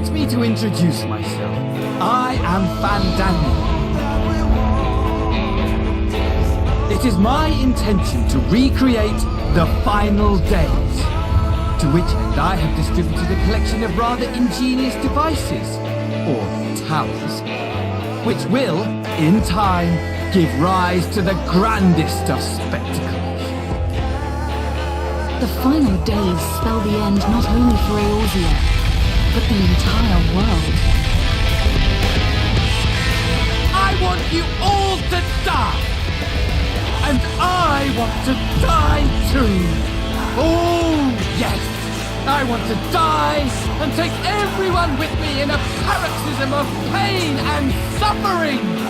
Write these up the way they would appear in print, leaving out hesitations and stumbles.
Permit me to introduce myself. I am Fandango. It is my intention to recreate the final days, to which end I have distributed a collection of rather ingenious devices, or towers, which will, in time, give rise to the grandest of spectacles. The final days spell the end not only for Eorzea, but the entire world. I want you all to die! And I want to die too! Oh, yes! I want to die and take everyone with me in a paroxysm of pain and suffering!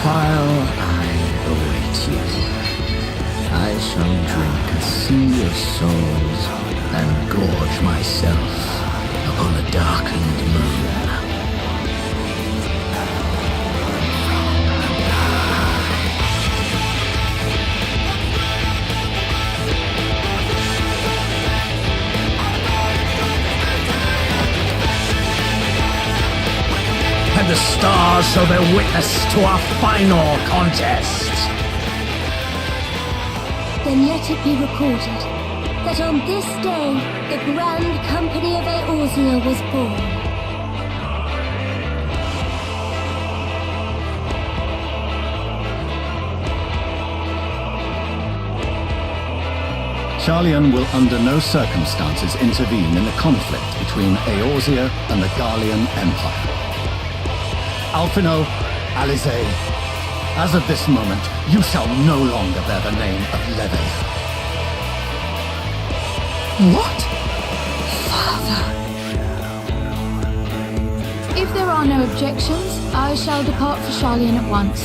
While I await you, I shall drink a sea of souls and gorge myself upon a darkened moon. And the stars shall bear witness to our final contest. Then let it be recorded that on this day, the Grand Company of Eorzea was born. Sharlayan will under no circumstances intervene in the conflict between Eorzea and the Garlean Empire. Alphino, Alize, as of this moment, you shall no longer bear the name of Leve. What? Father? If there are no objections, I shall depart for Sharlayan at once.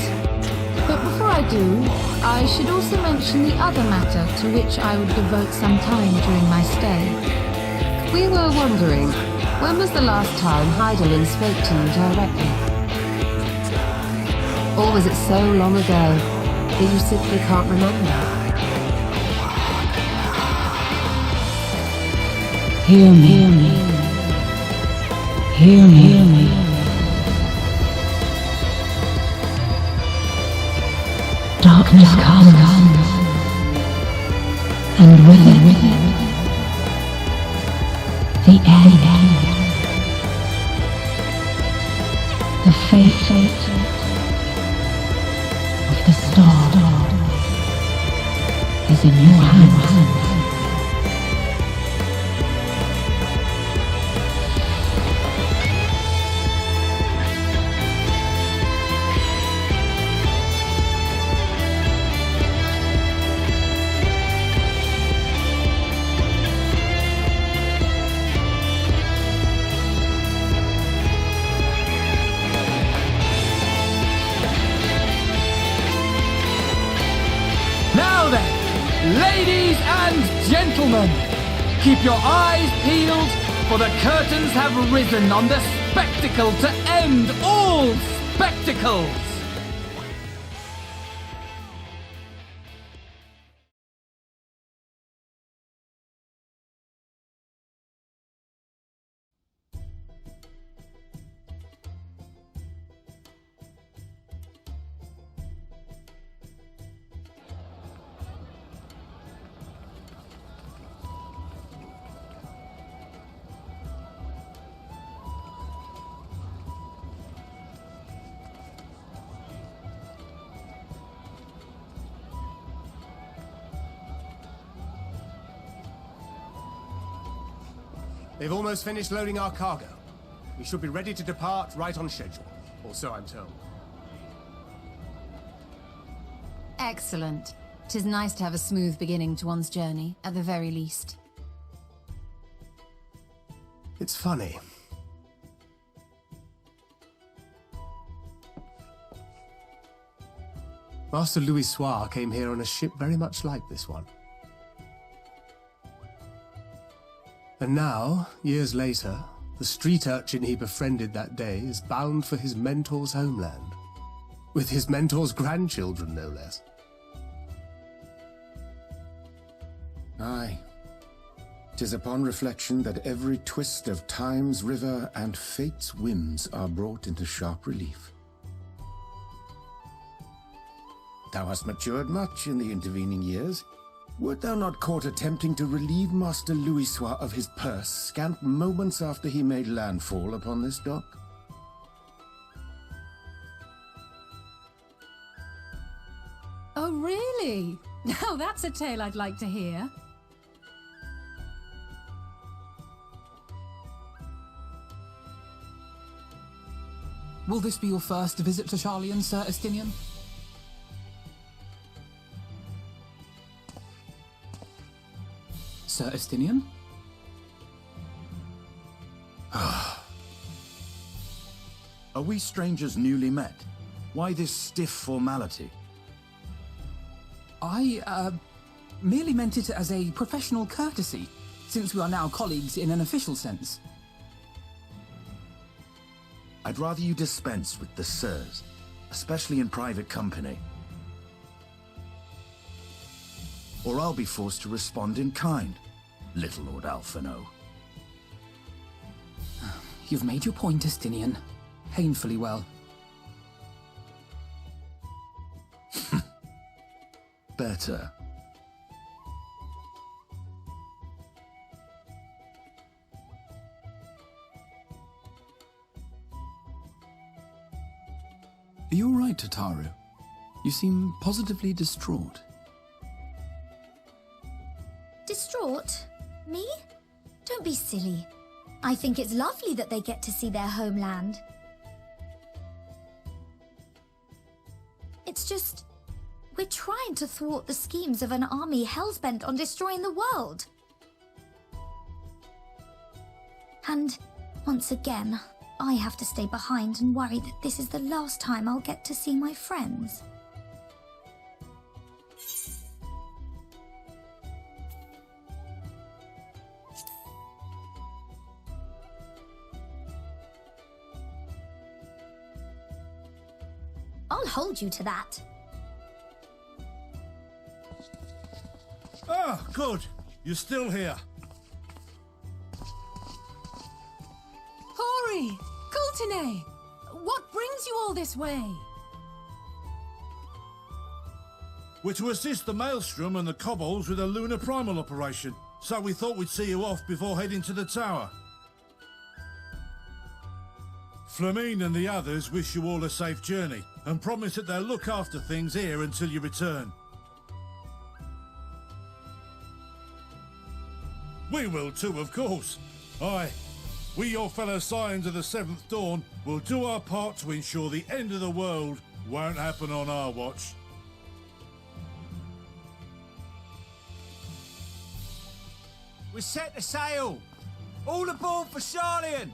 But before I do, I should also mention the other matter to which I would devote some time during my stay. We were wondering, when was the last time Hydaelyn spoke to you directly? Or was it so long ago that you simply can't remember? Hear me. Hear me. Darkness comes, and with it, the end. The fate of the star is in your hands. Ladies and gentlemen, keep your eyes peeled, for the curtains have risen on the spectacle to end all spectacles! They've almost finished loading our cargo. We should be ready to depart right on schedule, or so I'm told. Excellent. 'Tis nice to have a smooth beginning to one's journey, at the very least. It's funny. Master Louis Soir came here on a ship very much like this one. And now, years later, The street urchin he befriended that day is bound for his mentor's homeland. With his mentor's grandchildren, no less. Aye. 'Tis upon reflection that every twist of time's river and fate's whims are brought into sharp relief. Thou hast matured much in the intervening years. Wert thou not caught attempting to relieve Master Louisoix of his purse scant moments after he made landfall upon this dock? Oh, really? Now that's a tale I'd like to hear. Will this be your first visit to Charlian, Sir Estinian? Sir Estinian? Are we strangers newly met? Why this stiff formality? I, merely meant it as a professional courtesy, since we are now colleagues in an official sense. I'd rather you dispense with the sirs, especially in private company. Or I'll be forced to respond in kind, little Lord Alphino. You've made your point, Estinian. Painfully well. Better. Are you all right, Tataru? You seem positively distraught. Distraught? Me? Don't be silly. I think it's lovely that they get to see their homeland. It's just, we're trying to thwart the schemes of an army hellbent on destroying the world. And once again, I have to stay behind and worry that this is the last time I'll get to see my friends. I'll hold you to that. Ah, good. You're still here. Hori! Kultine! What brings you all this way? We're to assist the Maelstrom and the Kobolds with a lunar primal operation, so we thought we'd see you off before heading to the tower. Flamine and the others wish you all a safe journey, and promise that they'll look after things here until you return. We will too, of course. Aye, we your fellow Scions of the Seventh Dawn will do our part to ensure the end of the world won't happen on our watch. We're set to sail! All aboard for Charlian!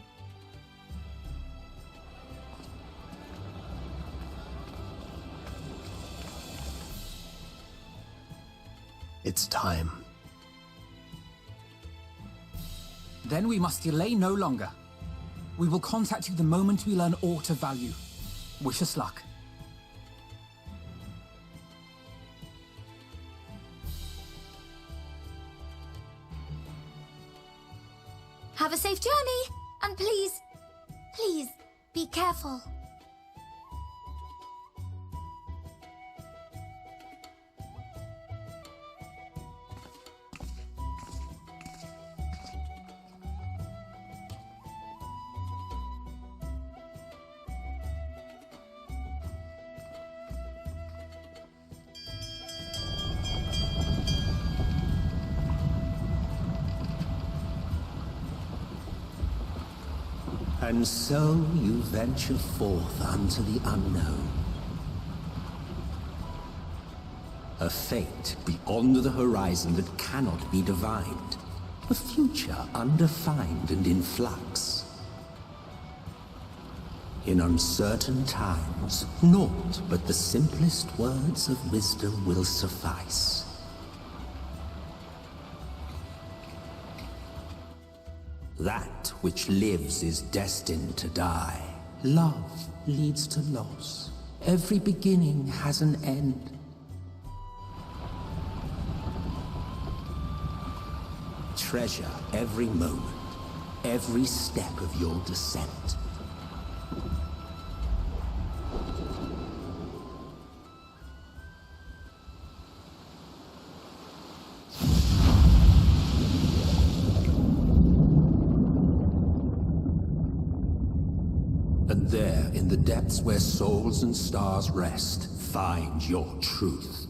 It's time. Then we must delay no longer. We will contact you the moment we learn aught of value. Wish us luck. Have a safe journey, and please, please, be careful. And so you venture forth unto the unknown. A fate beyond the horizon that cannot be divined. A future undefined and in flux. In uncertain times, naught but the simplest words of wisdom will suffice. That which lives is destined to die. Love leads to loss. Every beginning has an end. Treasure every moment, every step of your descent. And there, in the depths where souls and stars rest, find your truth.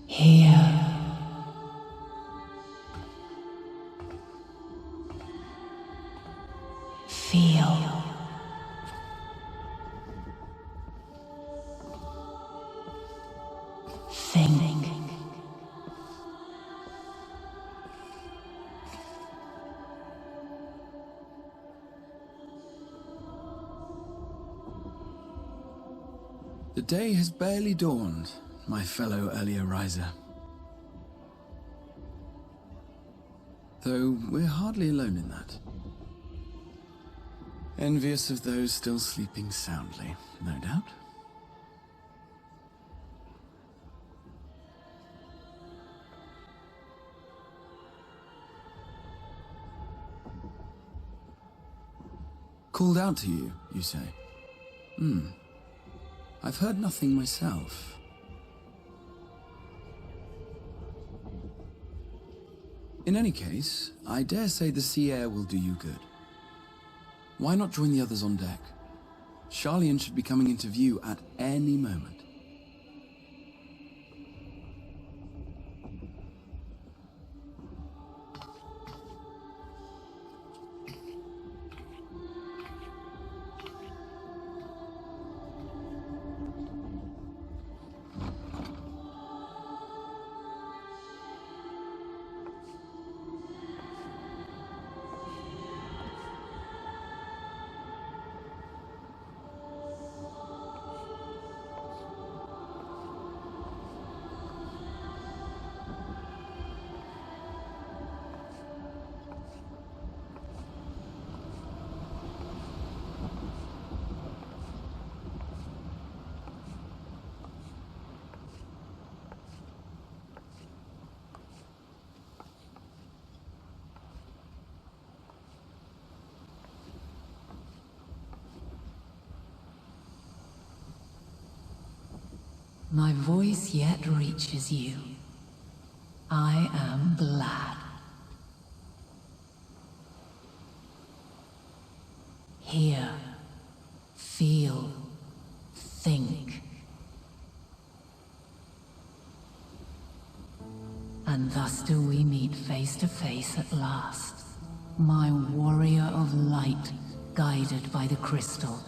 Here. Feel. Think. The day has barely dawned, my fellow earlier riser. Though we're hardly alone in that. Envious of those still sleeping soundly, no doubt. Called out to you, you say? I've heard nothing myself. In any case, I dare say the sea air will do you good. Why not join the others on deck? Charlian should be coming into view at any moment. My voice yet reaches you. I am glad. Hear, feel, think. And thus do we meet face to face at last. My warrior of light, guided by the crystal.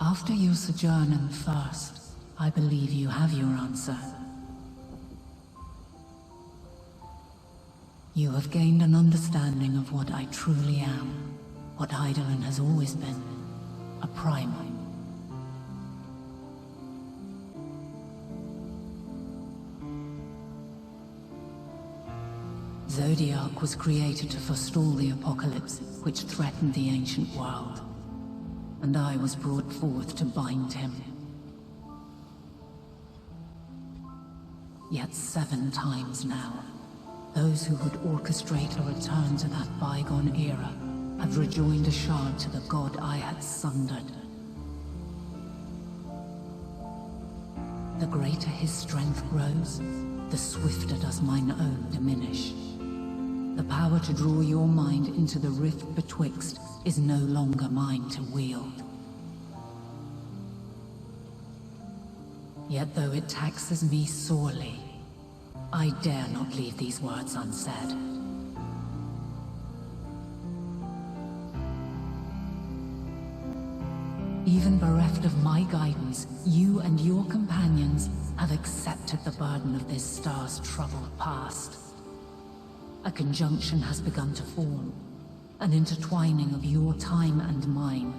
After your sojourn in the First, I believe you have your answer. You have gained an understanding of what I truly am, what Hydaelyn has always been, a primal. Zodiac was created to forestall the apocalypse which threatened the ancient world. And I was brought forth to bind him. Yet 7 times now, those who would orchestrate a return to that bygone era have rejoined a shard to the god I had sundered. The greater his strength grows, the swifter does mine own diminish. The power to draw your mind into the rift betwixt is no longer mine to wield. Yet though it taxes me sorely, I dare not leave these words unsaid. Even bereft of my guidance, you and your companions have accepted the burden of this star's troubled past. A conjunction has begun to form, an intertwining of your time and mine.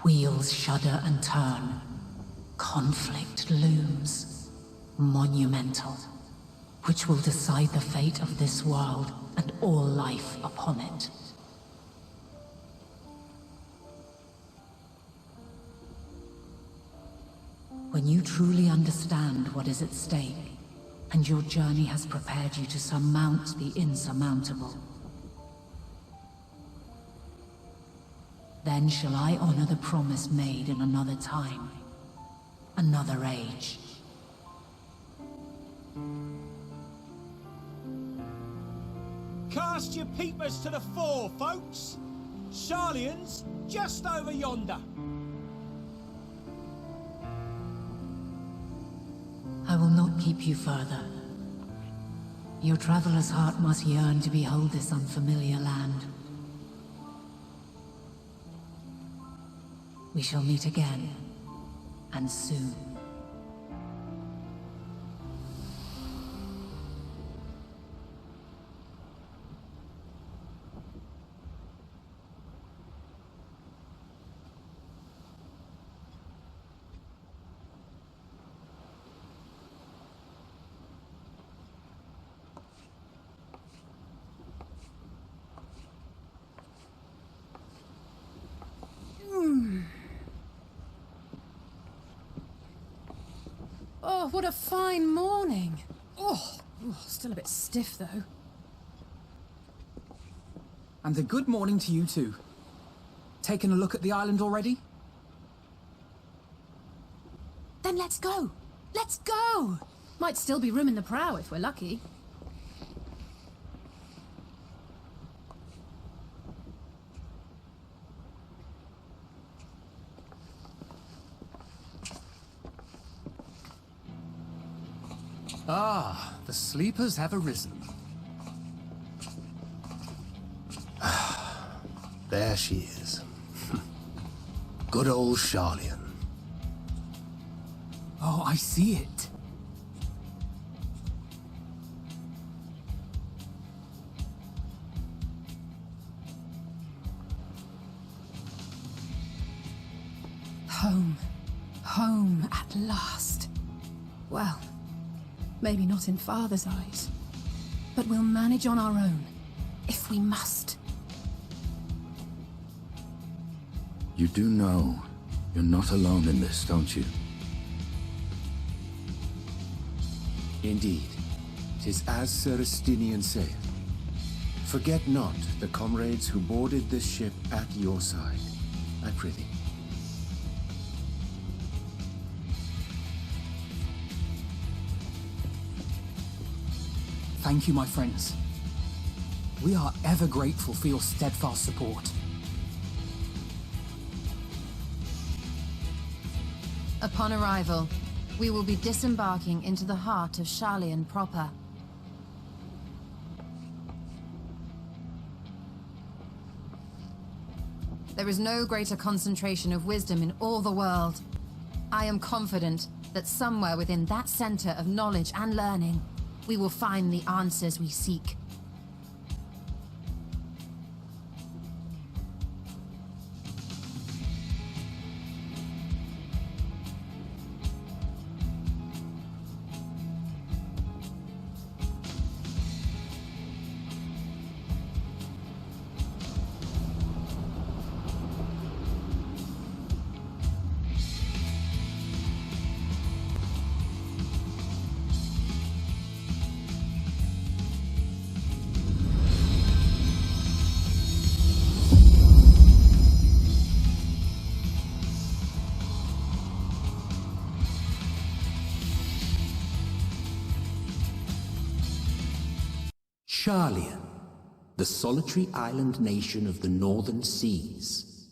Wheels shudder and turn. Conflict looms, monumental, which will decide the fate of this world and all life upon it. When you truly understand what is at stake, and your journey has prepared you to surmount the insurmountable, then shall I honor the promise made in another time, another age. Cast your peepers to the fore, folks. Sharlian's just over yonder. I will not keep you further. Your traveler's heart must yearn to behold this unfamiliar land. We shall meet again, and soon. Oh, what a fine morning. Oh, still a bit stiff though. And a good morning to you too. Taking a look at the island already? Then let's go. Let's go. Might still be room in the prow if we're lucky. Ah, the sleepers have arisen. There she is. Good old Sharlian. Oh, I see it. Home. Home at last. Well, maybe not in Father's eyes, but we'll manage on our own, if we must. You do know you're not alone in this, don't you? Indeed, 'tis as Sir Estinian saith. Forget not the comrades who boarded this ship at your side, I prithee. Thank you, my friends. We are ever grateful for your steadfast support. Upon arrival, we will be disembarking into the heart of Sharlian proper. There is no greater concentration of wisdom in all the world. I am confident that somewhere within that center of knowledge and learning, we will find the answers we seek. Sharlian, the solitary island nation of the northern seas.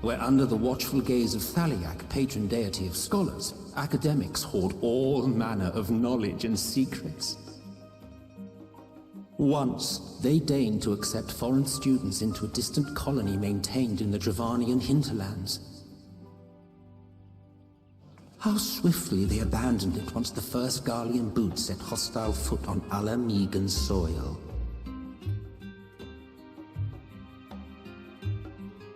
Where under the watchful gaze of Thaliak, patron deity of scholars, academics hoard all manner of knowledge and secrets. Once, they deigned to accept foreign students into a distant colony maintained in the Dravanian hinterlands. How swiftly they abandoned it once the first Garlean boot set hostile foot on Alamegan soil.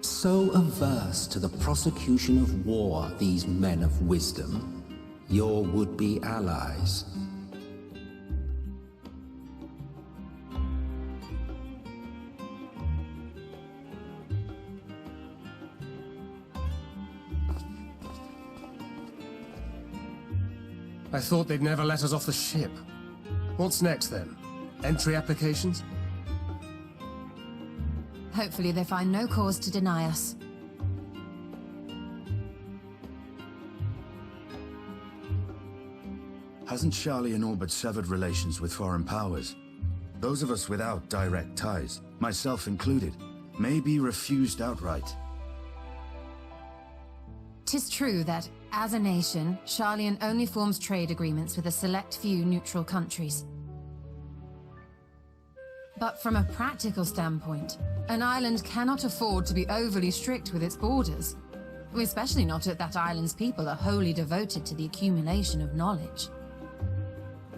So averse to the prosecution of war, these men of wisdom, your would-be allies. I thought they'd never let us off the ship. What's next then? Entry applications? Hopefully they find no cause to deny us. Hasn't Sharlian all but severed relations with foreign powers? Those of us without direct ties, myself included, may be refused outright. 'Tis true that, as a nation, Sharlian only forms trade agreements with a select few neutral countries. But from a practical standpoint, an island cannot afford to be overly strict with its borders, especially not if that island's people are wholly devoted to the accumulation of knowledge.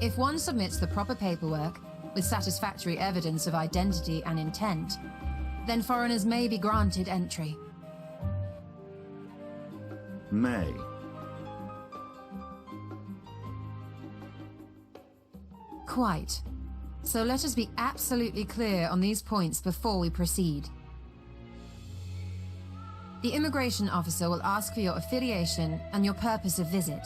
If one submits the proper paperwork, with satisfactory evidence of identity and intent, then foreigners may be granted entry. May. Quite. So let us be absolutely clear on these points before we proceed. The immigration officer will ask for your affiliation and your purpose of visit.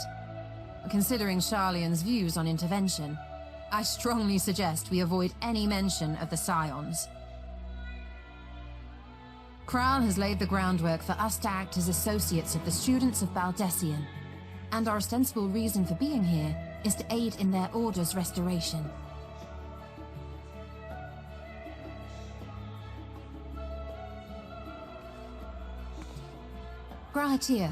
Considering Sharlian's views on intervention, I strongly suggest we avoid any mention of the Scions. Kral has laid the groundwork for us to act as associates of the students of Baldessian, and our ostensible reason for being here is to aid in their order's restoration. Grahatir,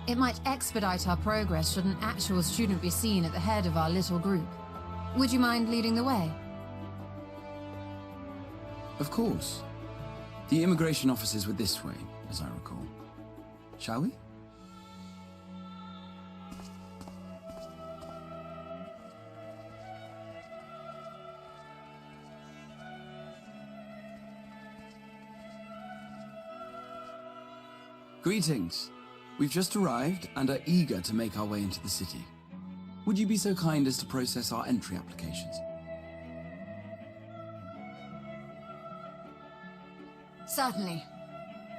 it might expedite our progress should an actual student be seen at the head of our little group. Would you mind leading the way? Of course. The immigration offices were this way, as I recall. Shall we? Greetings. We've just arrived and are eager to make our way into the city. Would you be so kind as to process our entry applications? Certainly.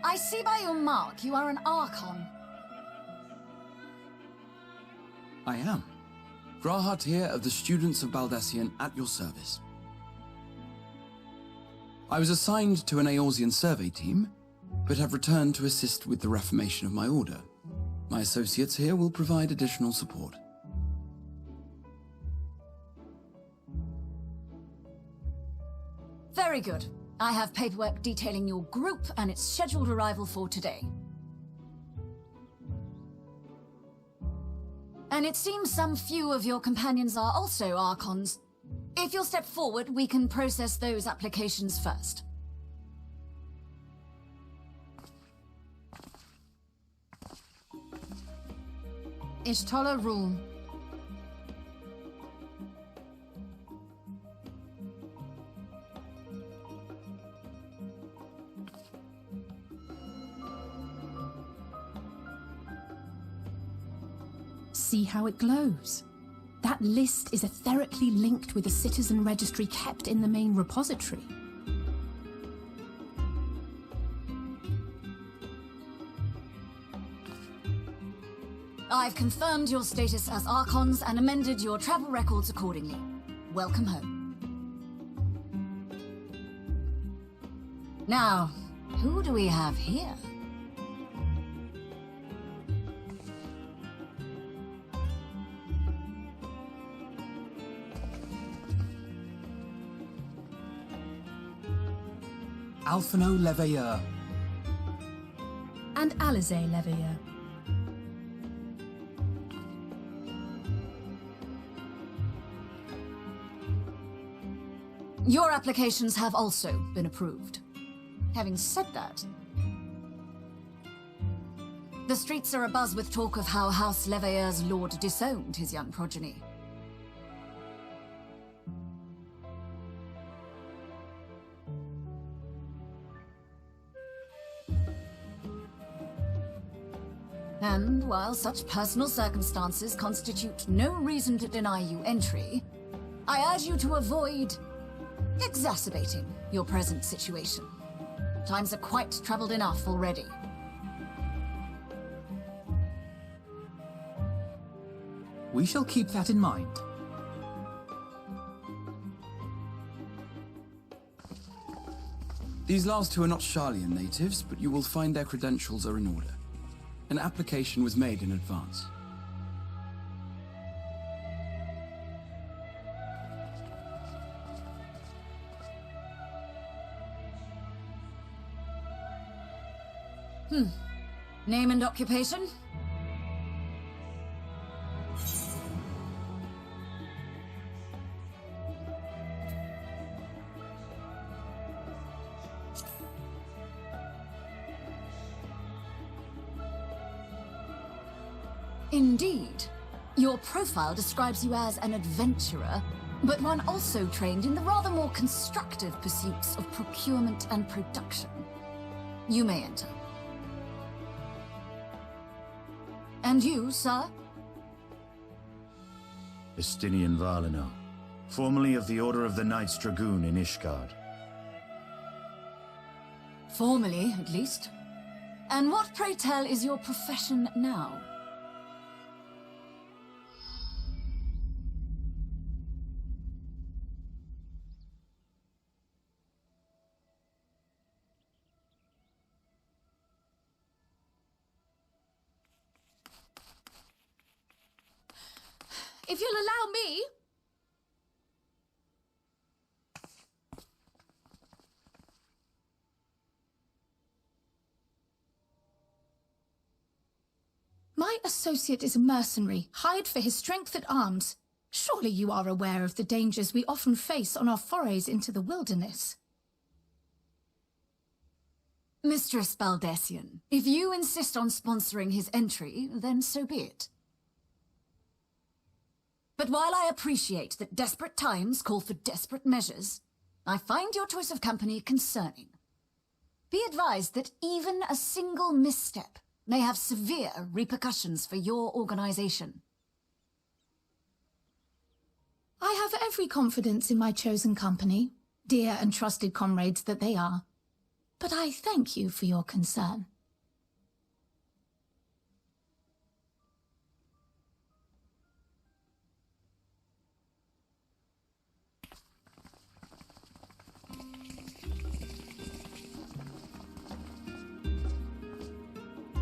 I see by your mark you are an Archon. I am. Grahatir of the Students of Baldessian at your service. I was assigned to an Eorzean survey team, but have returned to assist with the reformation of my order. My associates here will provide additional support. Very good. I have paperwork detailing your group and its scheduled arrival for today. And it seems some few of your companions are also Archons. If you'll step forward, we can process those applications first. Ishtola rule. See how it glows? That list is etherically linked with the citizen registry kept in the main repository. I've confirmed your status as Archons and amended your travel records accordingly. Welcome home. Now, who do we have here? Alphino Leveilleur. And Alizé Leveilleur. Your applications have also been approved. Having said that, the streets are abuzz with talk of how House Leveilleur's lord disowned his young progeny. And while such personal circumstances constitute no reason to deny you entry, I urge you to avoid exacerbating your present situation. Times are quite troubled enough already. We shall keep that in mind. These last two are not Sharlayan natives, but you will find their credentials are in order. An application was made in advance. Name and occupation? Indeed. Your profile describes you as an adventurer, but one also trained in the rather more constructive pursuits of procurement and production. You may enter. And you, sir? Estinian Valino, formerly of the Order of the Knights Dragoon in Ishgard. Formerly, at least. And what, pray tell, is your profession now? If you'll allow me... My associate is a mercenary, hired for his strength at arms. Surely you are aware of the dangers we often face on our forays into the wilderness. Mistress Baldessian, if you insist on sponsoring his entry, then so be it. But while I appreciate that desperate times call for desperate measures, I find your choice of company concerning. Be advised that even a single misstep may have severe repercussions for your organization. I have every confidence in my chosen company, dear and trusted comrades that they are. But I thank you for your concern.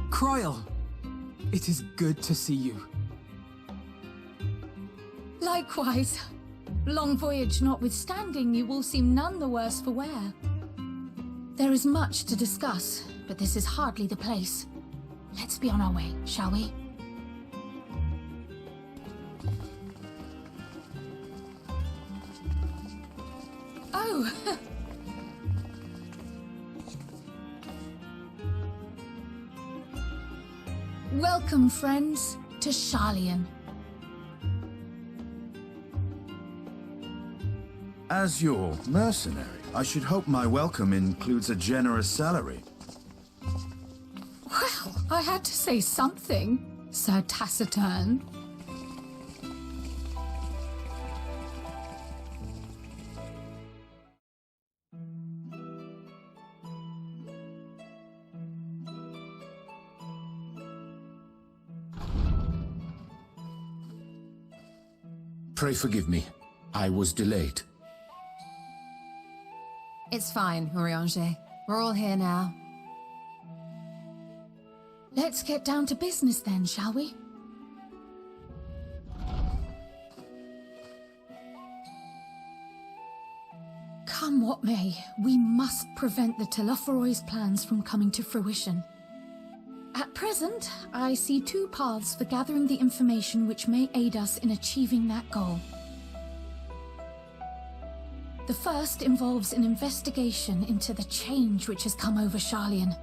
Croyle, it is good to see you. Likewise. Long voyage notwithstanding, you will seem none the worse for wear. There is much to discuss, but this is hardly the place. Let's be on our way, shall we? Oh! Welcome, friends, to Sharlayan. As your mercenary, I should hope my welcome includes a generous salary. Well, I had to say something, Sir Taciturn. Pray forgive me. I was delayed. It's fine, Urianger. We're all here now. Let's get down to business then, shall we? Come what may, we must prevent the Telophoroi's plans from coming to fruition. At present, I see two paths for gathering the information which may aid us in achieving that goal. The first involves an investigation into the change which has come over Charlian,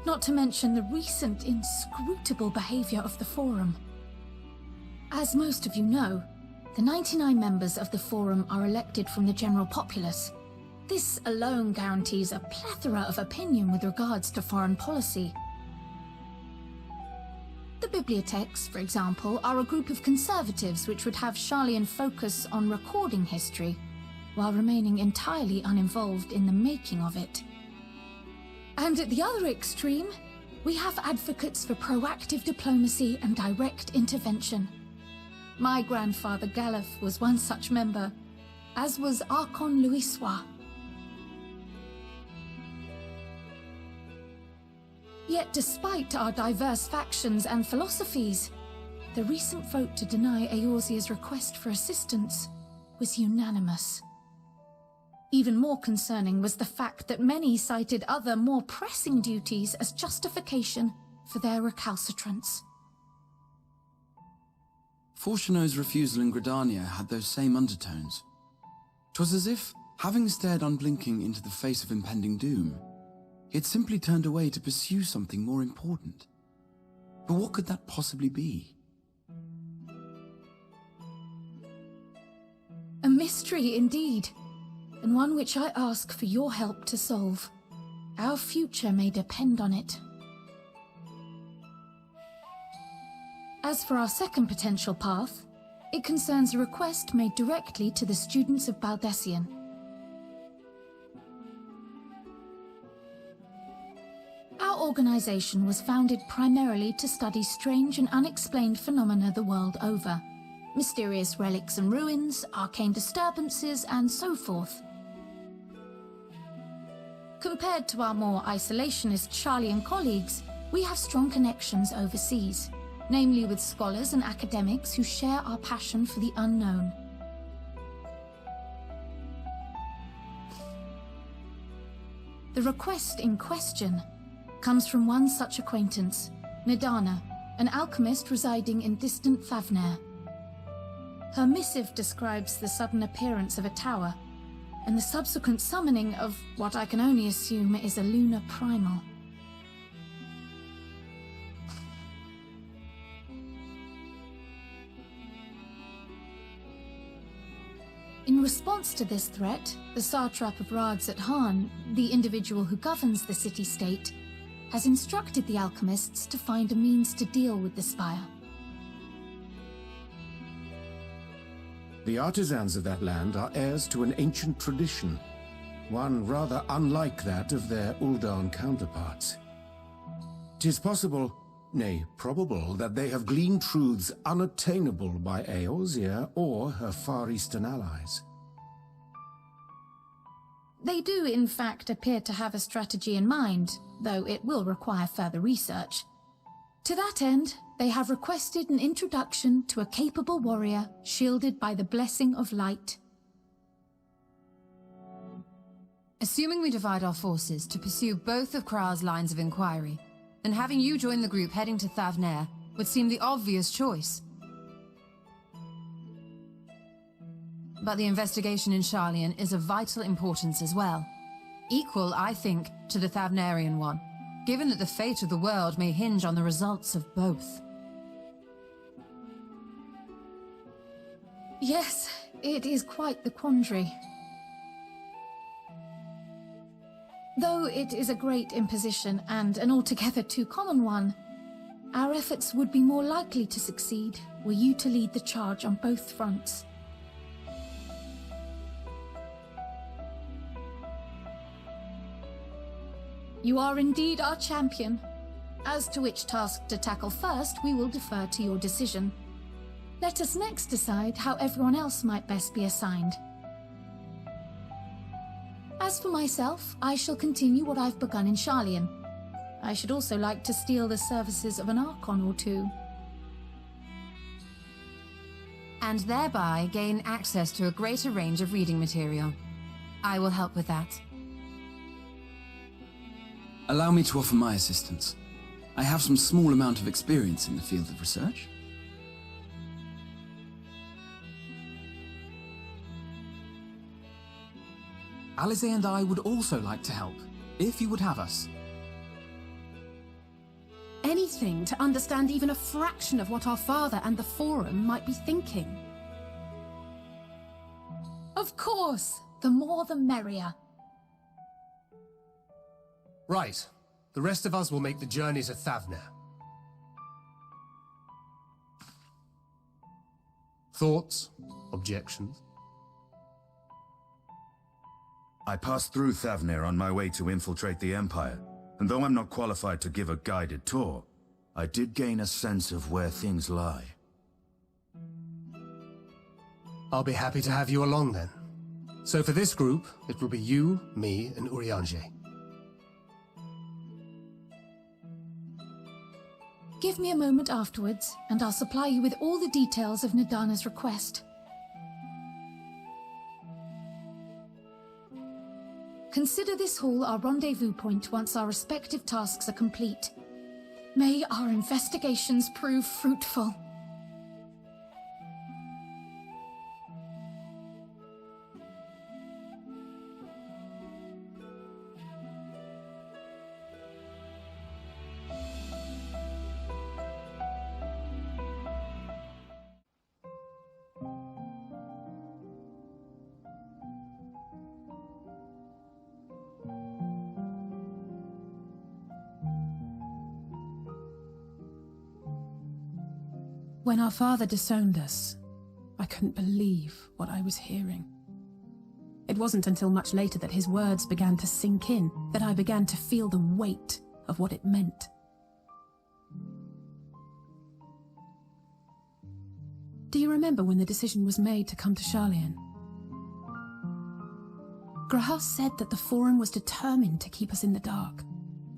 not to mention the recent inscrutable behavior of the Forum. As most of you know, the 99 members of the Forum are elected from the general populace. This alone guarantees a plethora of opinion with regards to foreign policy. The bibliotheques, for example, are a group of conservatives which would have Charlian focus on recording history, while remaining entirely uninvolved in the making of it. And at the other extreme, we have advocates for proactive diplomacy and direct intervention. My grandfather Galef was one such member, as was Archon Louisois. Yet despite our diverse factions and philosophies, the recent vote to deny Eorzea's request for assistance was unanimous. Even more concerning was the fact that many cited other, more pressing duties as justification for their recalcitrance. Fortuno's refusal in Gridania had those same undertones. 'Twas as if, having stared unblinking into the face of impending doom, he had simply turned away to pursue something more important. But what could that possibly be? A mystery indeed, and one which I ask for your help to solve. Our future may depend on it. As for our second potential path, it concerns a request made directly to the students of Baldessian. Our organization was founded primarily to study strange and unexplained phenomena the world over. Mysterious relics and ruins, arcane disturbances, and so forth. Compared to our more isolationist Charlian colleagues, we have strong connections overseas, namely with scholars and academics who share our passion for the unknown. The request in question comes from one such acquaintance, Nidana, an alchemist residing in distant Favner. Her missive describes the sudden appearance of a tower, and the subsequent summoning of what I can only assume is a lunar primal. In response to this threat, the Satrap of Rads at Han, the individual who governs the city-state, has instructed the alchemists to find a means to deal with the spire. The artisans of that land are heirs to an ancient tradition, one rather unlike that of their Uldan counterparts. 'Tis possible, nay, probable, that they have gleaned truths unattainable by Eorzea or her Far Eastern allies. They do, in fact, appear to have a strategy in mind, though it will require further research. To that end, they have requested an introduction to a capable warrior shielded by the blessing of light. Assuming we divide our forces to pursue both of Krar's lines of inquiry, then having you join the group heading to Thavnair would seem the obvious choice. But the investigation in Charlian is of vital importance as well. Equal, I think, to the Thavnarian one, given that the fate of the world may hinge on the results of both. Yes, it is quite the quandary. Though it is a great imposition and an altogether too common one, our efforts would be more likely to succeed were you to lead the charge on both fronts. You are indeed our champion. As to which task to tackle first, we will defer to your decision. Let us next decide how everyone else might best be assigned. As for myself, I shall continue what I've begun in Charlian. I should also like to steal the services of an Archon or two. And thereby gain access to a greater range of reading material. I will help with that. Allow me to offer my assistance. I have some small amount of experience in the field of research. Alize and I would also like to help, if you would have us. Anything to understand even a fraction of what our father and the Forum might be thinking. Of course! The more the merrier. Right. The rest of us will make the journey to Thavner. Thoughts? Objections? I passed through Thavner on my way to infiltrate the Empire, and though I'm not qualified to give a guided tour, I did gain a sense of where things lie. I'll be happy to have you along then. So for this group, it will be you, me, and Urianger. Give me a moment afterwards, and I'll supply you with all the details of Nadana's request. Consider this hall our rendezvous point once our respective tasks are complete. May our investigations prove fruitful. When our father disowned us, I couldn't believe what I was hearing. It wasn't until much later that his words began to sink in, that I began to feel the weight of what it meant. Do you remember when the decision was made to come to Sharlayan? Graham said that the Forum was determined to keep us in the dark,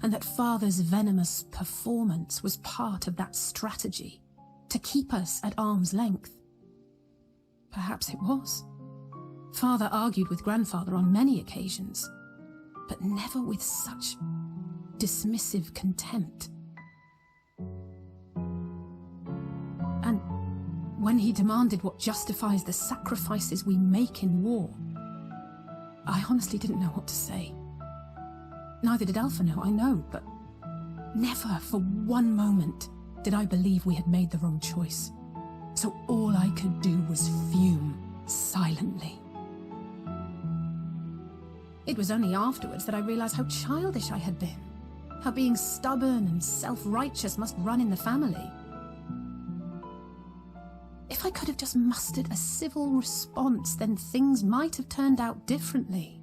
and that Father's venomous performance was part of that strategy, to keep us at arm's length. Perhaps it was. Father argued with Grandfather on many occasions, but never with such dismissive contempt. And when he demanded what justifies the sacrifices we make in war, I honestly didn't know what to say. Neither did Alphino, I know, but never for one moment did I believe we had made the wrong choice. So all I could do was fume silently. It was only afterwards that I realized how childish I had been, how being stubborn and self-righteous must run in the family. If I could have just mustered a civil response, then things might have turned out differently.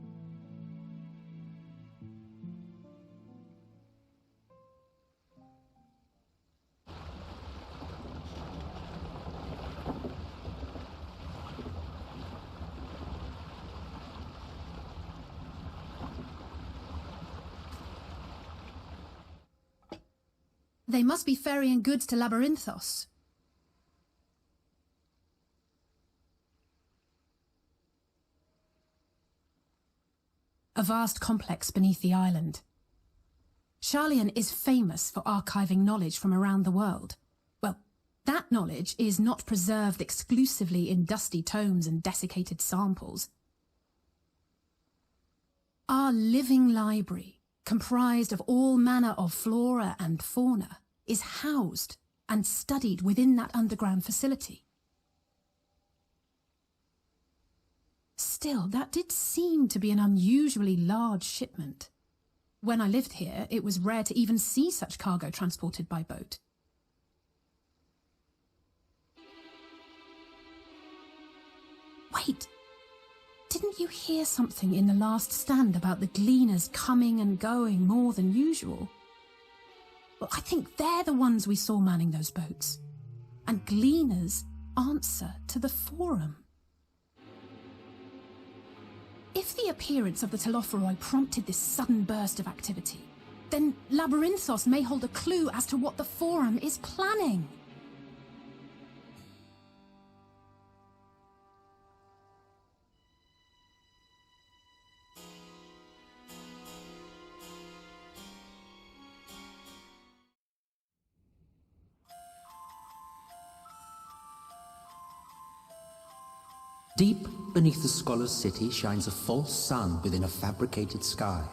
They must be ferrying goods to Labyrinthos. A vast complex beneath the island. Sharlayan is famous for archiving knowledge from around the world. Well, that knowledge is not preserved exclusively in dusty tomes and desiccated samples. Our living library, comprised of all manner of flora and fauna, is housed and studied within that underground facility. Still, that did seem to be an unusually large shipment. When I lived here, it was rare to even see such cargo transported by boat. Wait! Didn't you hear something in the last stand about the gleaners coming and going more than usual? Well, I think they're the ones we saw manning those boats. And gleaners answer to the Forum. If the appearance of the Telophoroi prompted this sudden burst of activity, then Labyrinthos may hold a clue as to what the Forum is planning. Deep beneath the scholar's city shines a false sun within a fabricated sky.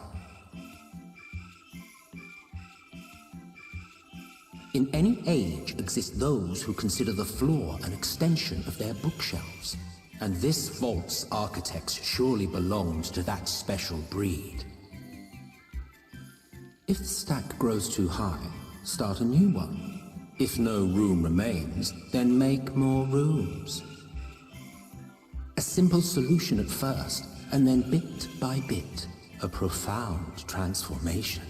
In any age exist those who consider the floor an extension of their bookshelves, and this vault's architects surely belonged to that special breed. If the stack grows too high, start a new one. If no room remains, then make more rooms. A simple solution at first, and then bit by bit, a profound transformation.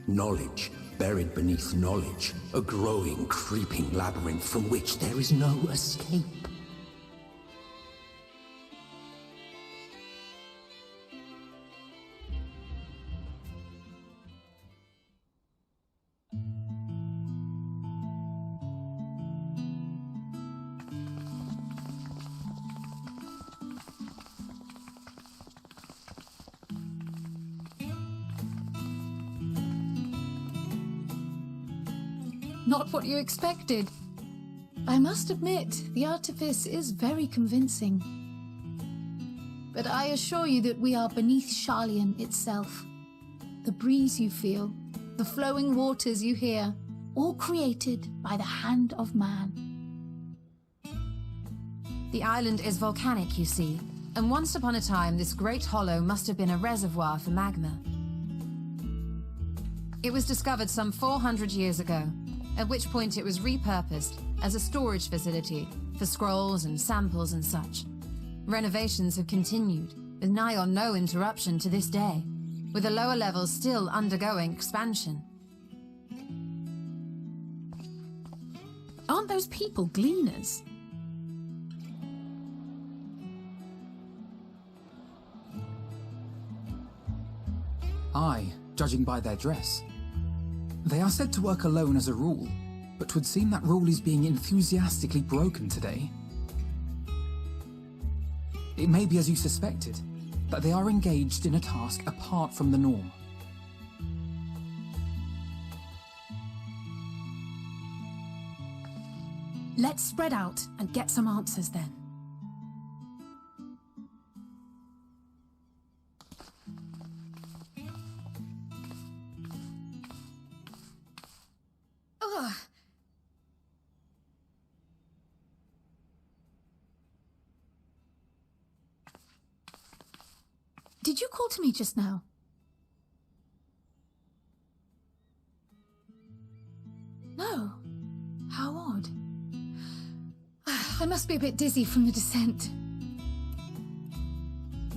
Knowledge buried beneath knowledge, a growing, creeping labyrinth from which there is no escape. Not what you expected. I must admit, the artifice is very convincing. But I assure you that we are beneath Sharlayan itself. The breeze you feel, the flowing waters you hear, all created by the hand of man. The island is volcanic, you see, and once upon a time this great hollow must have been a reservoir for magma. It was discovered some 400 years ago, at which point it was repurposed as a storage facility for scrolls and samples and such. Renovations have continued, with nigh on no interruption to this day, with the lower levels still undergoing expansion. Aren't those people gleaners? Aye, judging by their dress. They are said to work alone as a rule, but 'twould seem that rule is being enthusiastically broken today. It may be as you suspected, that they are engaged in a task apart from the norm. Let's spread out and get some answers then. Ugh. Did you call to me just now? No. How odd. I must be a bit dizzy from the descent.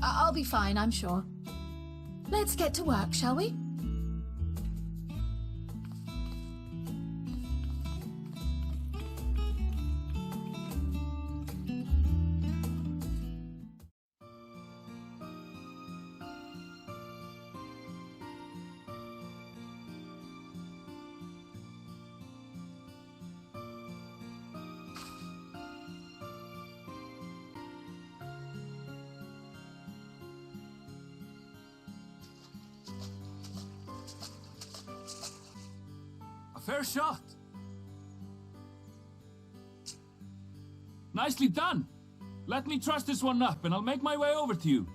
I'll be fine, I'm sure. Let's get to work, shall we? Fair shot. Nicely done. Let me truss this one up and I'll make my way over to you.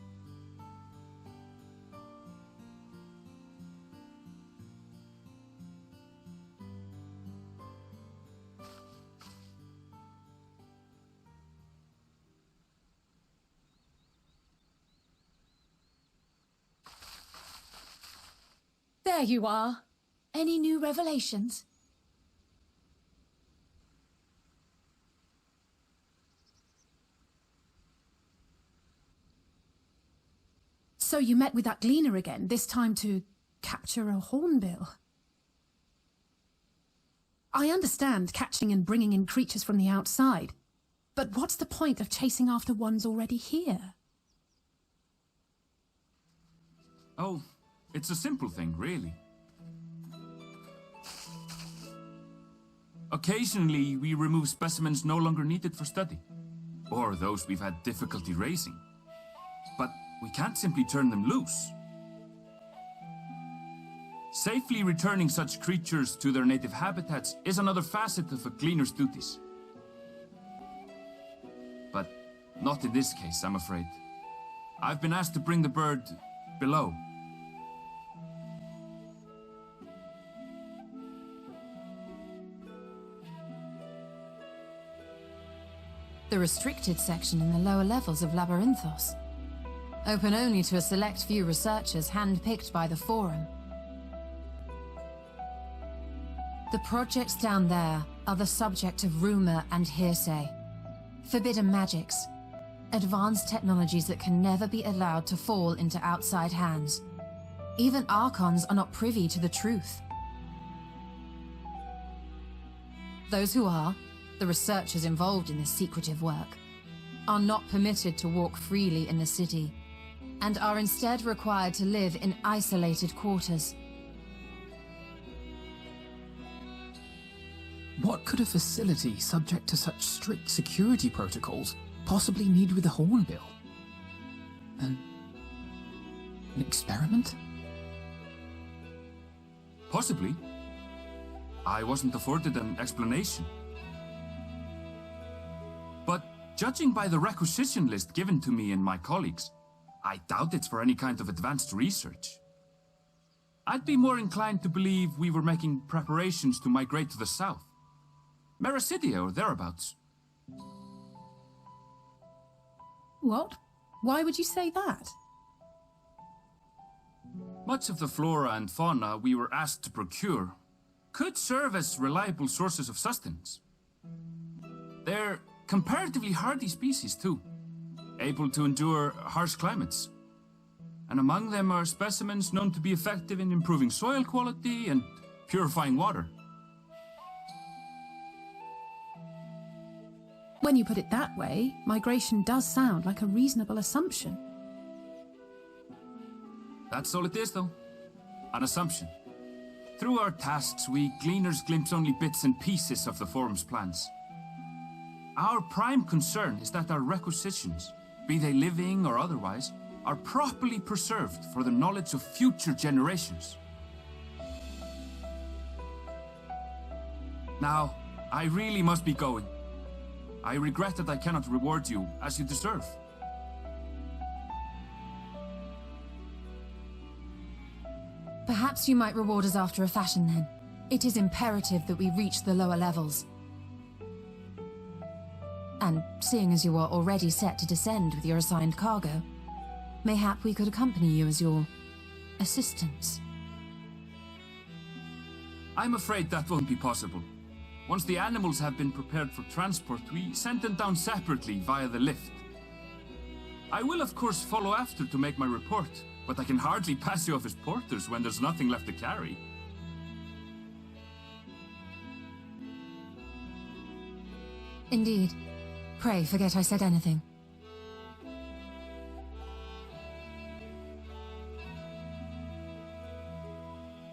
There you are. Any new revelations? So you met with that gleaner again, this time to capture a hornbill. I understand catching and bringing in creatures from the outside, but what's the point of chasing after ones already here? Oh, it's a simple thing, really. Occasionally, we remove specimens no longer needed for study, or those we've had difficulty raising. But we can't simply turn them loose. Safely returning such creatures to their native habitats is another facet of a cleaner's duties. but not in this case, I'm afraid. I've been asked to bring the bird below. The restricted section in the lower levels of Labyrinthos. Open only to a select few researchers hand-picked by the Forum. The projects down there are the subject of rumor and hearsay. Forbidden magics. Advanced technologies that can never be allowed to fall into outside hands. Even Archons are not privy to the truth. Those who are, the researchers involved in this secretive work, are not permitted to walk freely in the city, and are instead required to live in isolated quarters. What could a facility subject to such strict security protocols possibly need with a hornbill? An experiment? Possibly. I wasn't afforded an explanation. But judging by the requisition list given to me and my colleagues, I doubt it's for any kind of advanced research. I'd be more inclined to believe we were making preparations to migrate to the south. Mericidia or thereabouts. What? Why would you say that? Much of the flora and fauna we were asked to procure could serve as reliable sources of sustenance. They're comparatively hardy species too, able to endure harsh climates. And among them are specimens known to be effective in improving soil quality and purifying water. When you put it that way, migration does sound like a reasonable assumption. That's all it is, though. An assumption. Through our tasks, we gleaners glimpse only bits and pieces of the Forum's plans. Our prime concern is that our requisitions, be they living or otherwise, are properly preserved for the knowledge of future generations. Now, I really must be going. I regret that I cannot reward you as you deserve. Perhaps you might reward us after a fashion then. It is imperative that we reach the lower levels. And seeing as you are already set to descend with your assigned cargo, mayhap we could accompany you as your assistants. I'm afraid that won't be possible. Once the animals have been prepared for transport, we send them down separately via the lift. I will of course follow after to make my report, but I can hardly pass you off as porters when there's nothing left to carry. Indeed. Pray forget I said anything.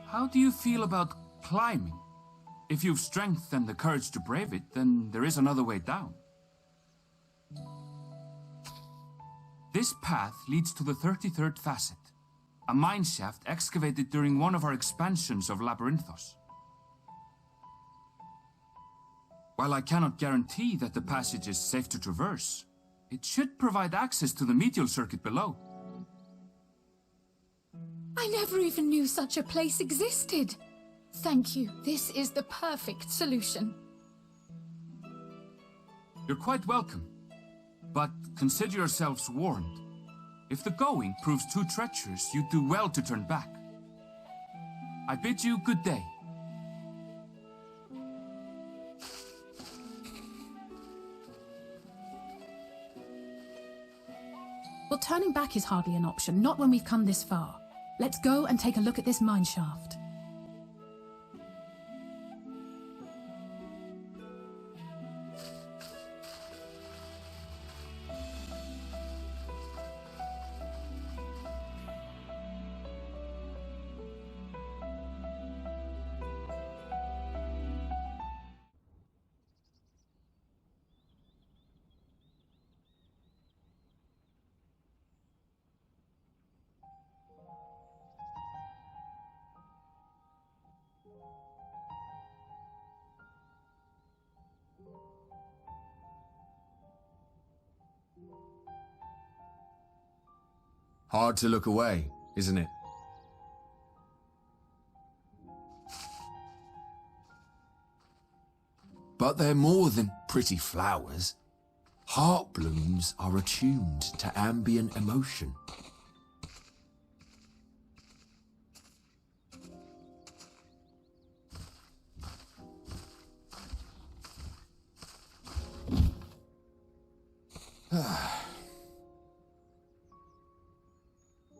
How do you feel about climbing? If you've strength and the courage to brave it, then there is another way down. This path leads to the 33rd facet, a mineshaft excavated during one of our expansions of Labyrinthos. While I cannot guarantee that the passage is safe to traverse, it should provide access to the medial circuit below. I never even knew such a place existed. Thank you. This is the perfect solution. You're quite welcome, but consider yourselves warned. If the going proves too treacherous, you'd do well to turn back. I bid you good day. Well, turning back is hardly an option, not when we've come this far. Let's go and take a look at this mineshaft. Hard to look away, isn't it? But they're more than pretty flowers. Heart blooms are attuned to ambient emotion.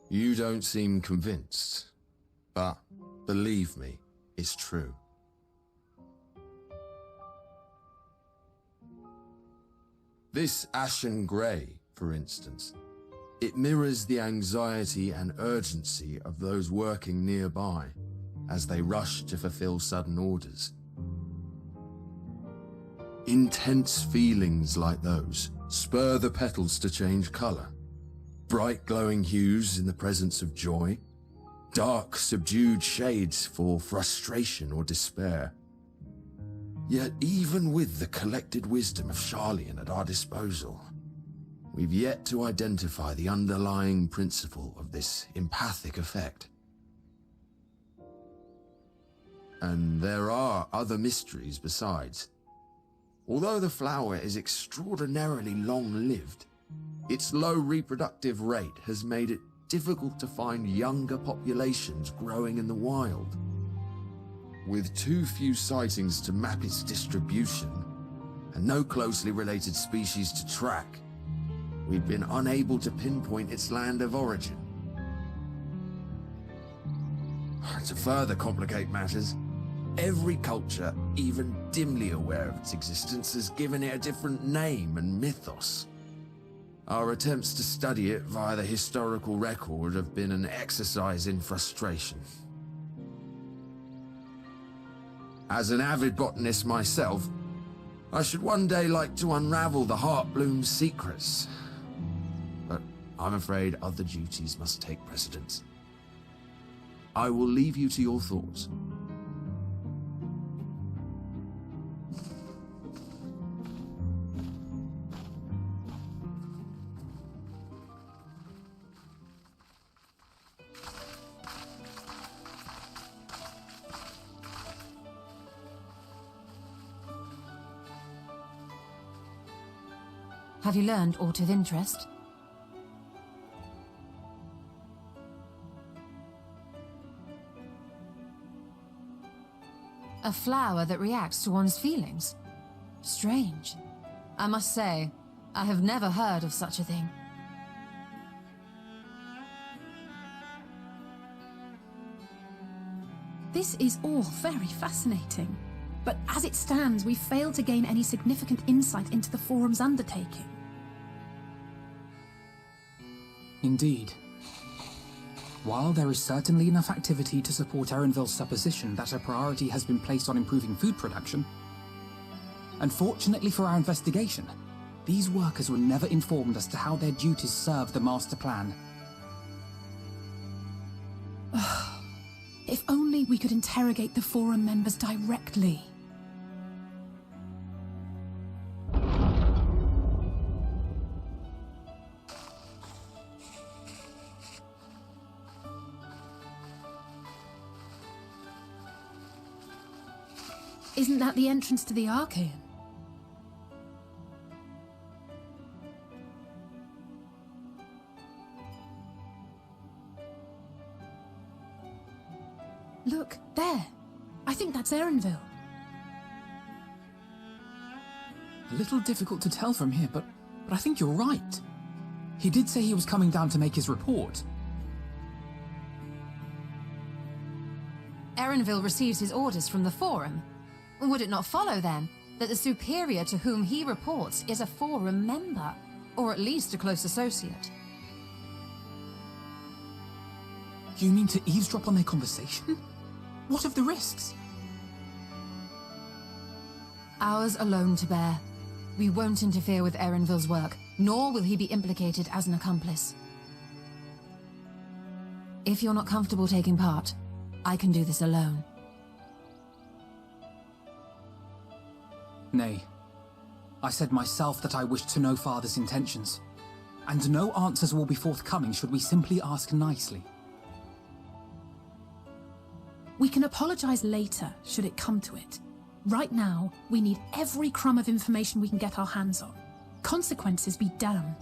You don't seem convinced, but believe me, it's true. This ashen grey, for instance, it mirrors the anxiety and urgency of those working nearby as they rush to fulfill sudden orders. Intense feelings like those spur the petals to change colour. Bright glowing hues in the presence of joy, dark subdued shades for frustration or despair. Yet even with the collected wisdom of Charlian at our disposal, we've yet to identify the underlying principle of this empathic effect. And there are other mysteries besides. Although the flower is extraordinarily long-lived, its low reproductive rate has made it difficult to find younger populations growing in the wild. With too few sightings to map its distribution, and no closely related species to track, we've been unable to pinpoint its land of origin. To further complicate matters, every culture, even dimly aware of its existence, has given it a different name and mythos. Our attempts to study it via the historical record have been an exercise in frustration. As an avid botanist myself, I should one day like to unravel the Heartbloom's secrets. But I'm afraid other duties must take precedence. I will leave you to your thoughts. Have you learned aught of interest? A flower that reacts to one's feelings? Strange. I must say, I have never heard of such a thing. This is all very fascinating, but as it stands, we've failed to gain any significant insight into the Forum's undertaking. Indeed. While there is certainly enough activity to support Erenville's supposition that a priority has been placed on improving food production, unfortunately for our investigation, these workers were never informed as to how their duties serve the master plan. If only we could interrogate the Forum members directly. Isn't that the entrance to the Archaean? Look, there. I think that's Erenville. A little difficult to tell from here, but I think you're right. He did say he was coming down to make his report. Erenville receives his orders from the Forum. Would it not follow, then, that the superior to whom he reports is a Forum member, or at least a close associate? You mean to eavesdrop on their conversation? What of the risks? Ours alone to bear. We won't interfere with Erenville's work, nor will he be implicated as an accomplice. If you're not comfortable taking part, I can do this alone. Nay. I said myself that I wished to know Father's intentions. And no answers will be forthcoming should we simply ask nicely. We can apologize later, should it come to it. Right now, we need every crumb of information we can get our hands on. Consequences be damned.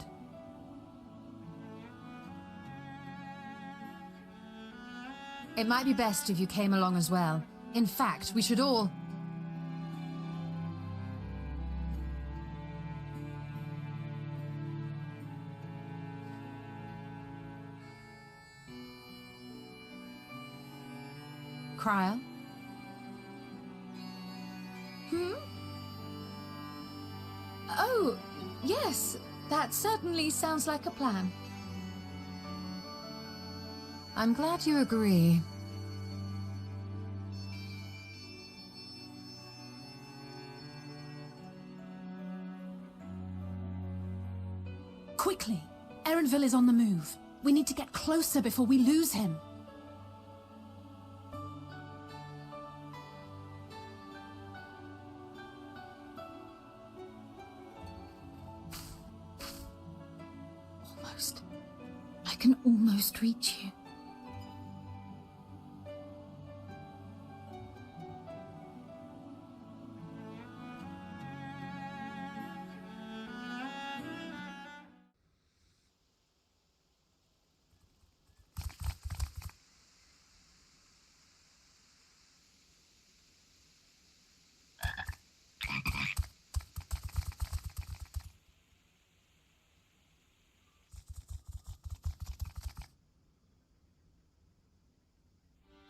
It might be best if you came along as well. In fact, we should all... Cryle? Oh, yes. That certainly sounds like a plan. I'm glad you agree. Quickly! Erenville is on the move. We need to get closer before we lose him. Almost. I can almost reach you.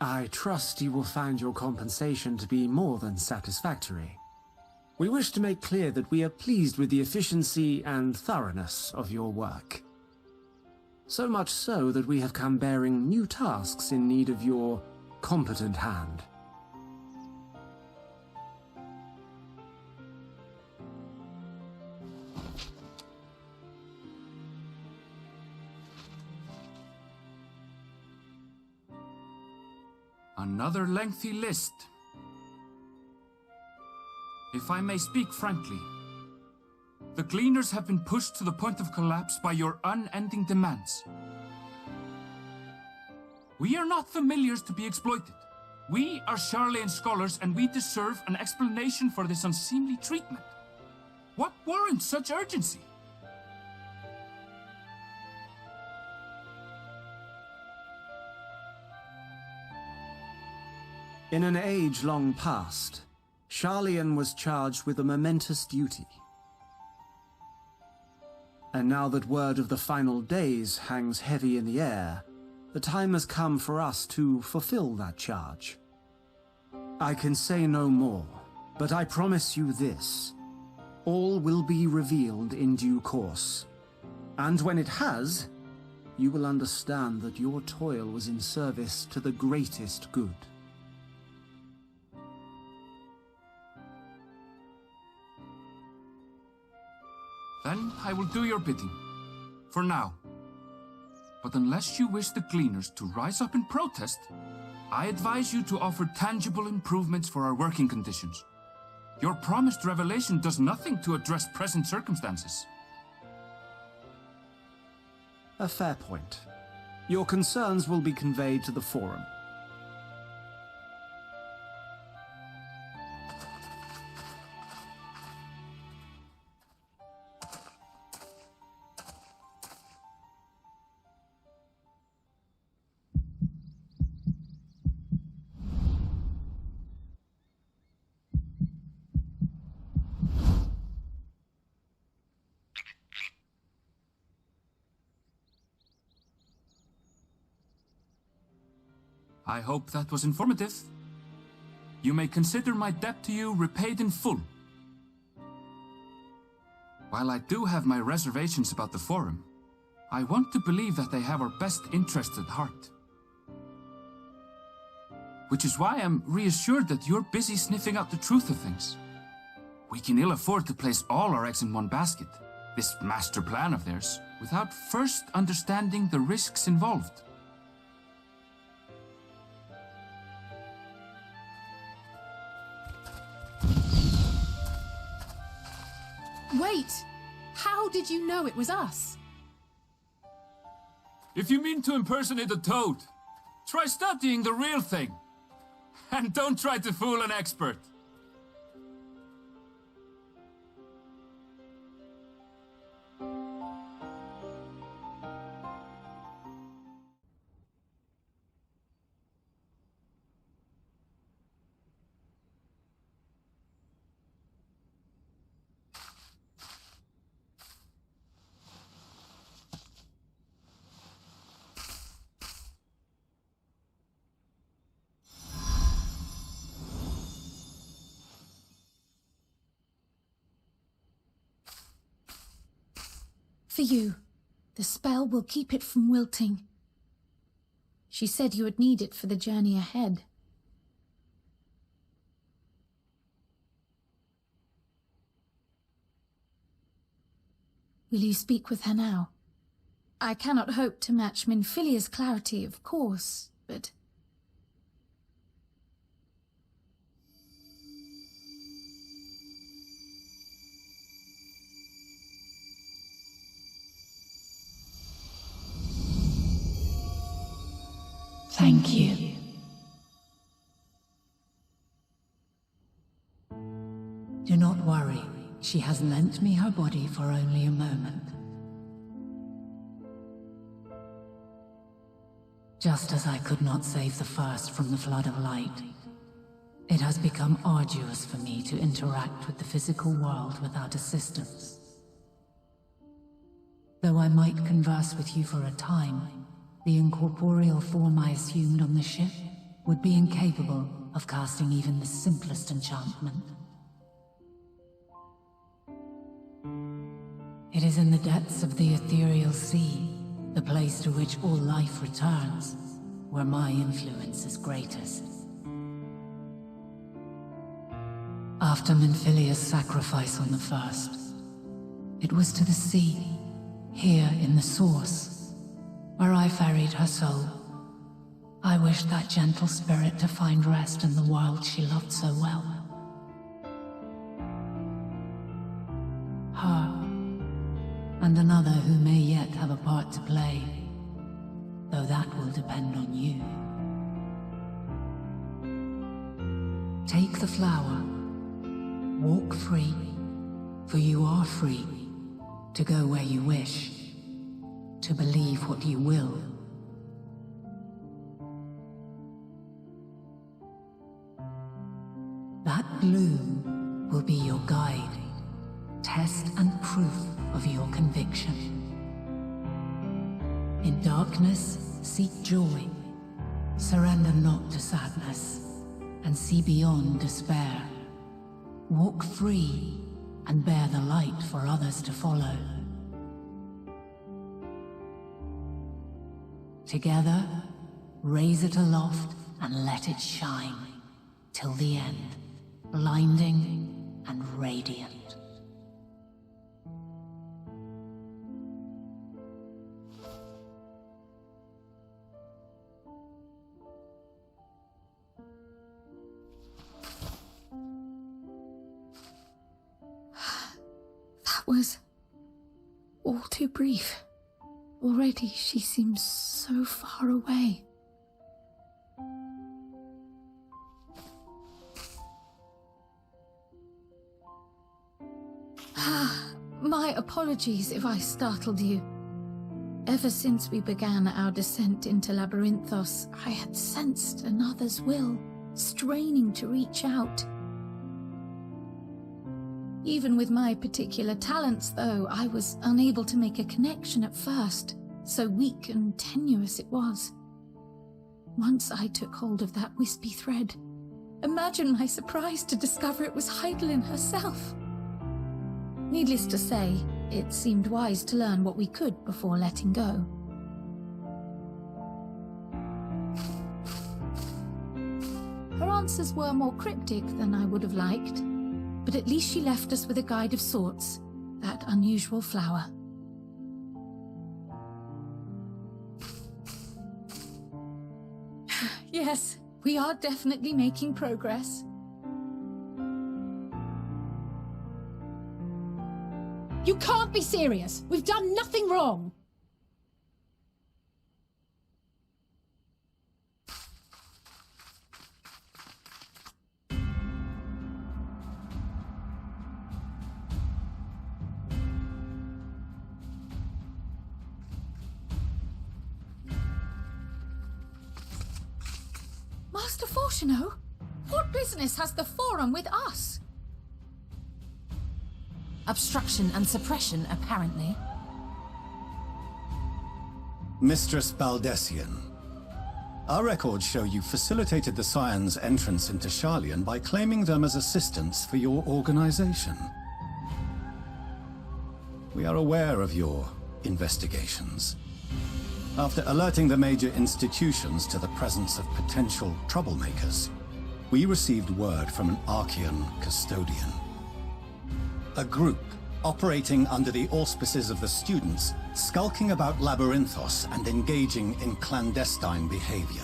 I trust you will find your compensation to be more than satisfactory. We wish to make clear that we are pleased with the efficiency and thoroughness of your work. So much so that we have come bearing new tasks in need of your competent hand. Another lengthy list. If I may speak frankly, the Gleaners have been pushed to the point of collapse by your unending demands. We are not familiars to be exploited. We are Sharlayan scholars and we deserve an explanation for this unseemly treatment. What warrants such urgency? In an age long past, Sharlayan was charged with a momentous duty. And now that word of the final days hangs heavy in the air, the time has come for us to fulfill that charge. I can say no more, but I promise you this. All will be revealed in due course. And when it has, you will understand that your toil was in service to the greatest good. Then I will do your bidding. For now. But unless you wish the Gleaners to rise up in protest, I advise you to offer tangible improvements for our working conditions. Your promised revelation does nothing to address present circumstances. A fair point. Your concerns will be conveyed to the Forum. I hope that was informative. You may consider my debt to you repaid in full. While I do have my reservations about the Forum, I want to believe that they have our best interests at heart. Which is why I'm reassured that you're busy sniffing out the truth of things. We can ill afford to place all our eggs in one basket, this master plan of theirs, without first understanding the risks involved. Wait! How did you know it was us? If you mean to impersonate a toad, try studying the real thing. And don't try to fool an expert. For you. The spell will keep it from wilting. She said you would need it for the journey ahead. Will you speak with her now? I cannot hope to match Minfilia's clarity, of course, but... Thank you. Do not worry. She has lent me her body for only a moment. Just as I could not save the first from the flood of light, it has become arduous for me to interact with the physical world without assistance. Though I might converse with you for a time, the incorporeal form I assumed on the ship would be incapable of casting even the simplest enchantment. It is in the depths of the ethereal sea, the place to which all life returns, where my influence is greatest. After Minfilia's sacrifice on the first, it was to the sea, here in the source, where I ferried her soul. I wished that gentle spirit to find rest in the world she loved so well. Her, and another who may yet have a part to play, though that will depend on you. Take the flower, walk free, for you are free to go where you wish, to believe what you will. That bloom will be your guide, test and proof of your conviction. In darkness, seek joy. Surrender not to sadness, and see beyond despair. Walk free, and bear the light for others to follow. Together, raise it aloft and let it shine, till the end, blinding and radiant. That was all too brief. Already she seems so far away. My apologies if I startled you. Ever since we began our descent into Labyrinthos, I had sensed another's will, straining to reach out. Even with my particular talents, though, I was unable to make a connection at first, so weak and tenuous it was. Once I took hold of that wispy thread, imagine my surprise to discover it was Heidelin herself. Needless to say, it seemed wise to learn what we could before letting go. Her answers were more cryptic than I would have liked, but at least she left us with a guide of sorts, that unusual flower. Yes, we are definitely making progress. You can't be serious! We've done nothing wrong! Master Fortuno? What business has the Forum with us? Obstruction and suppression, apparently. Mistress Baldessian, our records show you facilitated the Scions' entrance into Sharlayan by claiming them as assistants for your organization. We are aware of your investigations. After alerting the major institutions to the presence of potential troublemakers, we received word from an Archean custodian. A group operating under the auspices of the students, skulking about Labyrinthos and engaging in clandestine behavior.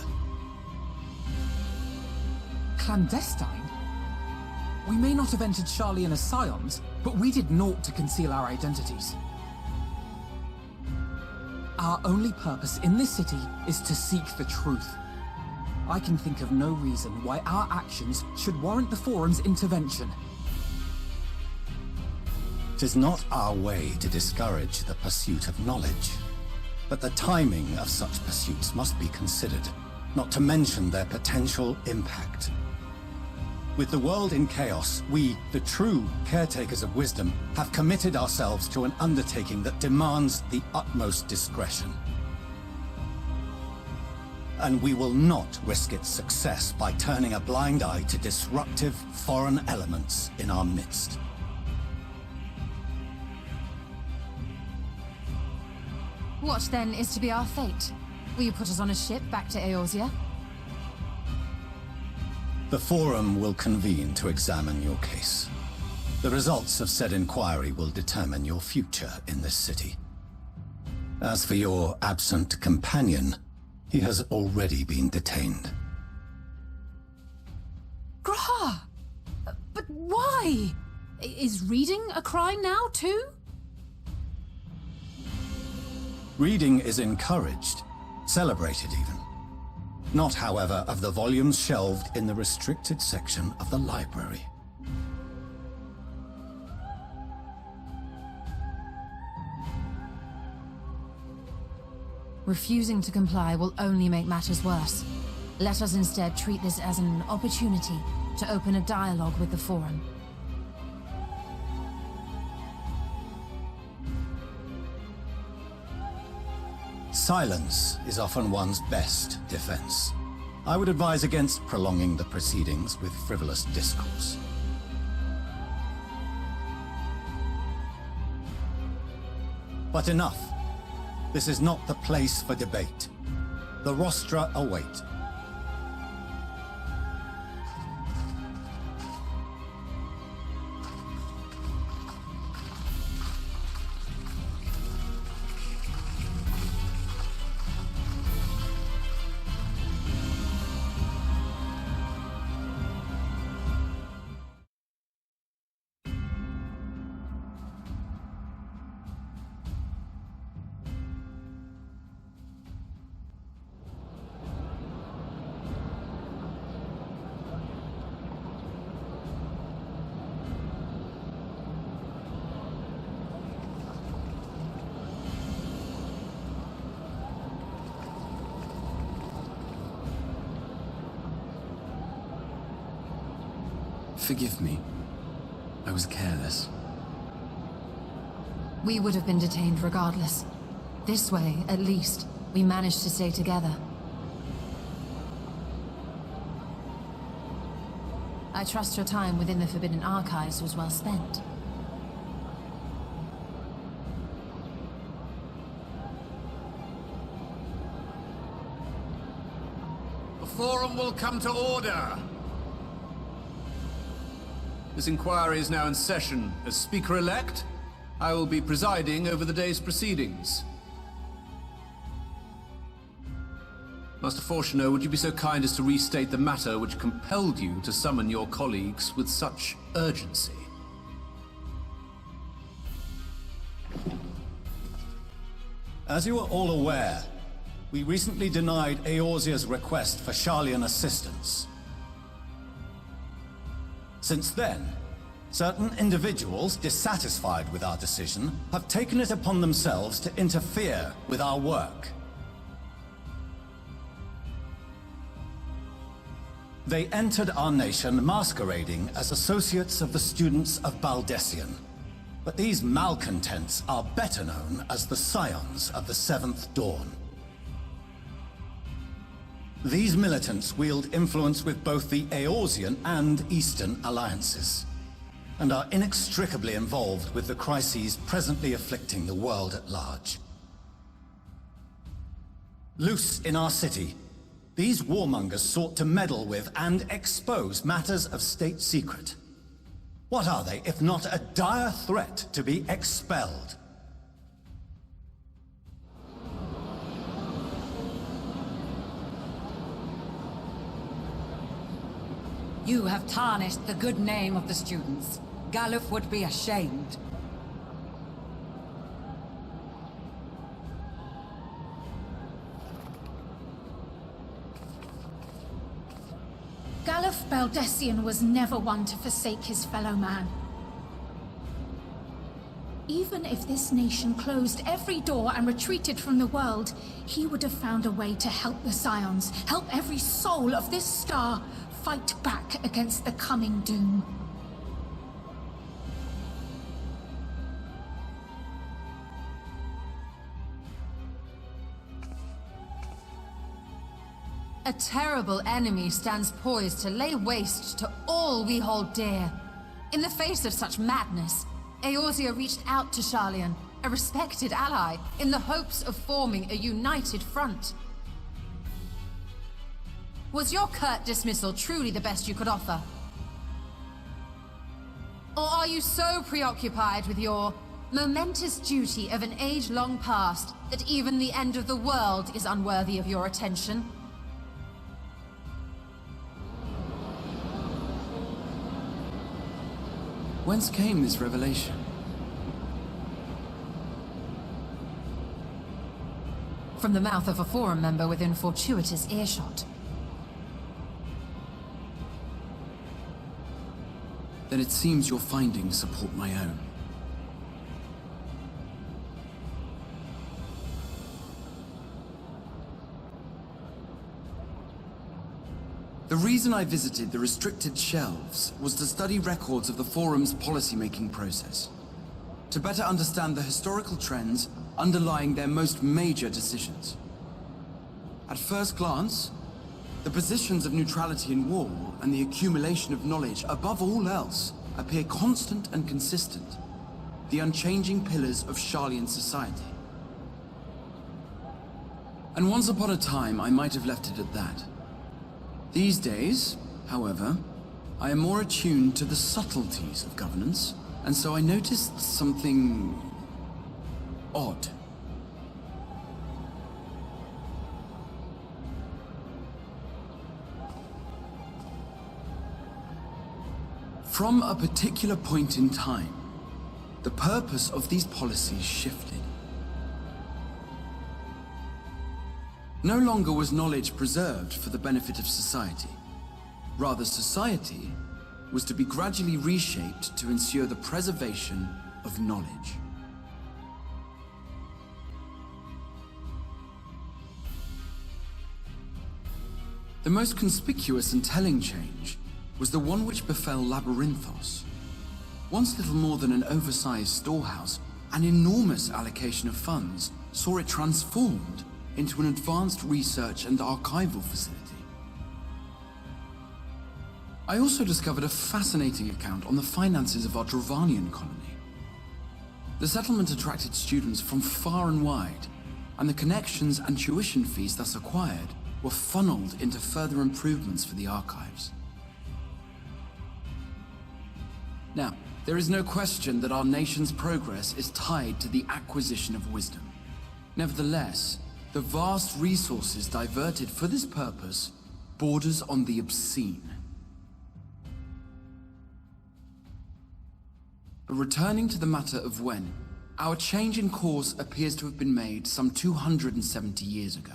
Clandestine? We may not have entered Sharlayan as Scions, but we did naught to conceal our identities. Our only purpose in this city is to seek the truth. I can think of no reason why our actions should warrant the Forum's intervention. It is not our way to discourage the pursuit of knowledge, but the timing of such pursuits must be considered, not to mention their potential impact. With the world in chaos, we, the true caretakers of wisdom, have committed ourselves to an undertaking that demands the utmost discretion. And we will not risk its success by turning a blind eye to disruptive foreign elements in our midst. What, then, is to be our fate? Will you put us on a ship back to Eorzea? The Forum will convene to examine your case. The results of said inquiry will determine your future in this city. As for your absent companion, he has already been detained. Graha! But why? Is reading a crime now, too? Reading is encouraged, celebrated even. Not, however, of the volumes shelved in the restricted section of the library. Refusing to comply will only make matters worse. Let us instead treat this as an opportunity to open a dialogue with the Forum. Silence is often one's best defense. I would advise against prolonging the proceedings with frivolous discourse. But enough. This is not the place for debate. The rostra await. Forgive me. I was careless. We would have been detained regardless. This way, at least, we managed to stay together. I trust your time within the Forbidden Archives was well spent. The Forum will come to order! This inquiry is now in session. As Speaker-elect, I will be presiding over the day's proceedings. Master Fortuno, would you be so kind as to restate the matter which compelled you to summon your colleagues with such urgency? As you are all aware, we recently denied Eorzea's request for Sharlayan assistance. Since then, certain individuals dissatisfied with our decision have taken it upon themselves to interfere with our work. They entered our nation masquerading as associates of the students of Baldessian. But these malcontents are better known as the Scions of the Seventh Dawn. These militants wield influence with both the Eorzean and Eastern alliances, and are inextricably involved with the crises presently afflicting the world at large. Loose in our city, these warmongers sought to meddle with and expose matters of state secret. What are they, if not a dire threat to be expelled? You have tarnished the good name of the students. Galuf would be ashamed. Galuf Baldessian was never one to forsake his fellow man. Even if this nation closed every door and retreated from the world, he would have found a way to help the Scions, help every soul of this star fight back against the coming doom. A terrible enemy stands poised to lay waste to all we hold dear. In the face of such madness, Eorzea reached out to Sharlayan, a respected ally, in the hopes of forming a united front. Was your curt dismissal truly the best you could offer? Or are you so preoccupied with your momentous duty of an age long past that even the end of the world is unworthy of your attention? Whence came this revelation? From the mouth of a forum member within fortuitous earshot. Then it seems your findings support my own. The reason I visited the restricted shelves was to study records of the Forum's policymaking process, to better understand the historical trends underlying their most major decisions. At first glance, the positions of neutrality in war and the accumulation of knowledge above all else appear constant and consistent, the unchanging pillars of Sharlayan society. And once upon a time, I might have left it at that. These days, however, I am more attuned to the subtleties of governance, and so I noticed something odd. From a particular point in time, the purpose of these policies shifted. No longer was knowledge preserved for the benefit of society. Rather, society was to be gradually reshaped to ensure the preservation of knowledge. The most conspicuous and telling change was the one which befell Labyrinthos. Once little more than an oversized storehouse, an enormous allocation of funds saw it transformed into an advanced research and archival facility. I also discovered a fascinating account on the finances of our Dravanian colony. The settlement attracted students from far and wide, and the connections and tuition fees thus acquired were funneled into further improvements for the archives. Now, there is no question that our nation's progress is tied to the acquisition of wisdom. Nevertheless, the vast resources diverted for this purpose borders on the obscene. But returning to the matter of when, our change in course appears to have been made some 270 years ago.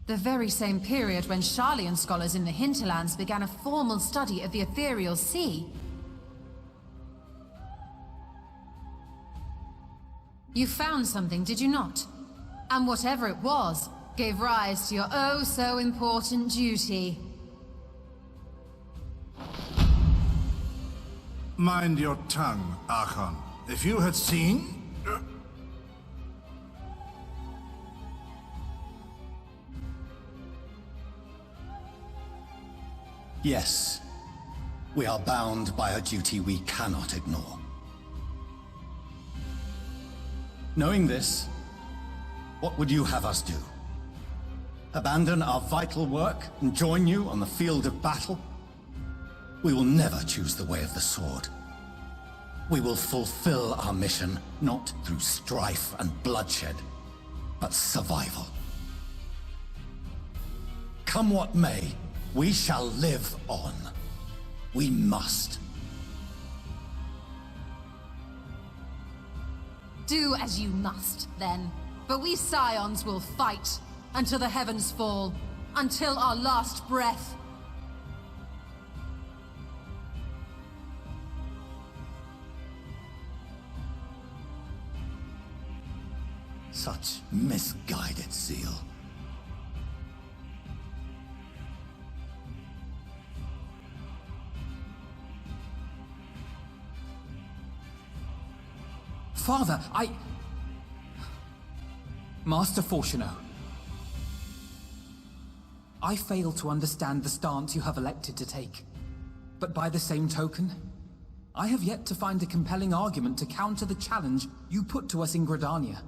The very same period when Sharlayan scholars in the hinterlands began a formal study of the ethereal sea. You found something, did you not? And whatever it was, gave rise to your oh-so-important duty. Mind your tongue, Archon. If you had seen... Yes, we are bound by a duty we cannot ignore. Knowing this, what would you have us do? Abandon our vital work and join you on the field of battle? We will never choose the way of the sword. We will fulfill our mission, not through strife and bloodshed, but survival. Come what may, we shall live on. We must. Do as you must, then. But we Scions will fight until the heavens fall, until our last breath. Such misguided zeal. Father, Master Fortuno, I fail to understand the stance you have elected to take. But by the same token, I have yet to find a compelling argument to counter the challenge you put to us in Gridania.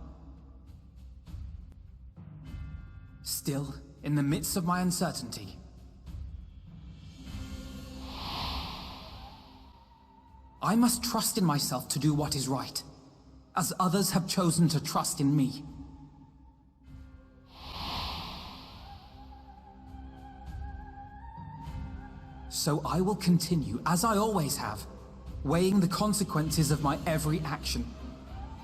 Still, in the midst of my uncertainty, I must trust in myself to do what is right, as others have chosen to trust in me. So I will continue, as I always have, weighing the consequences of my every action,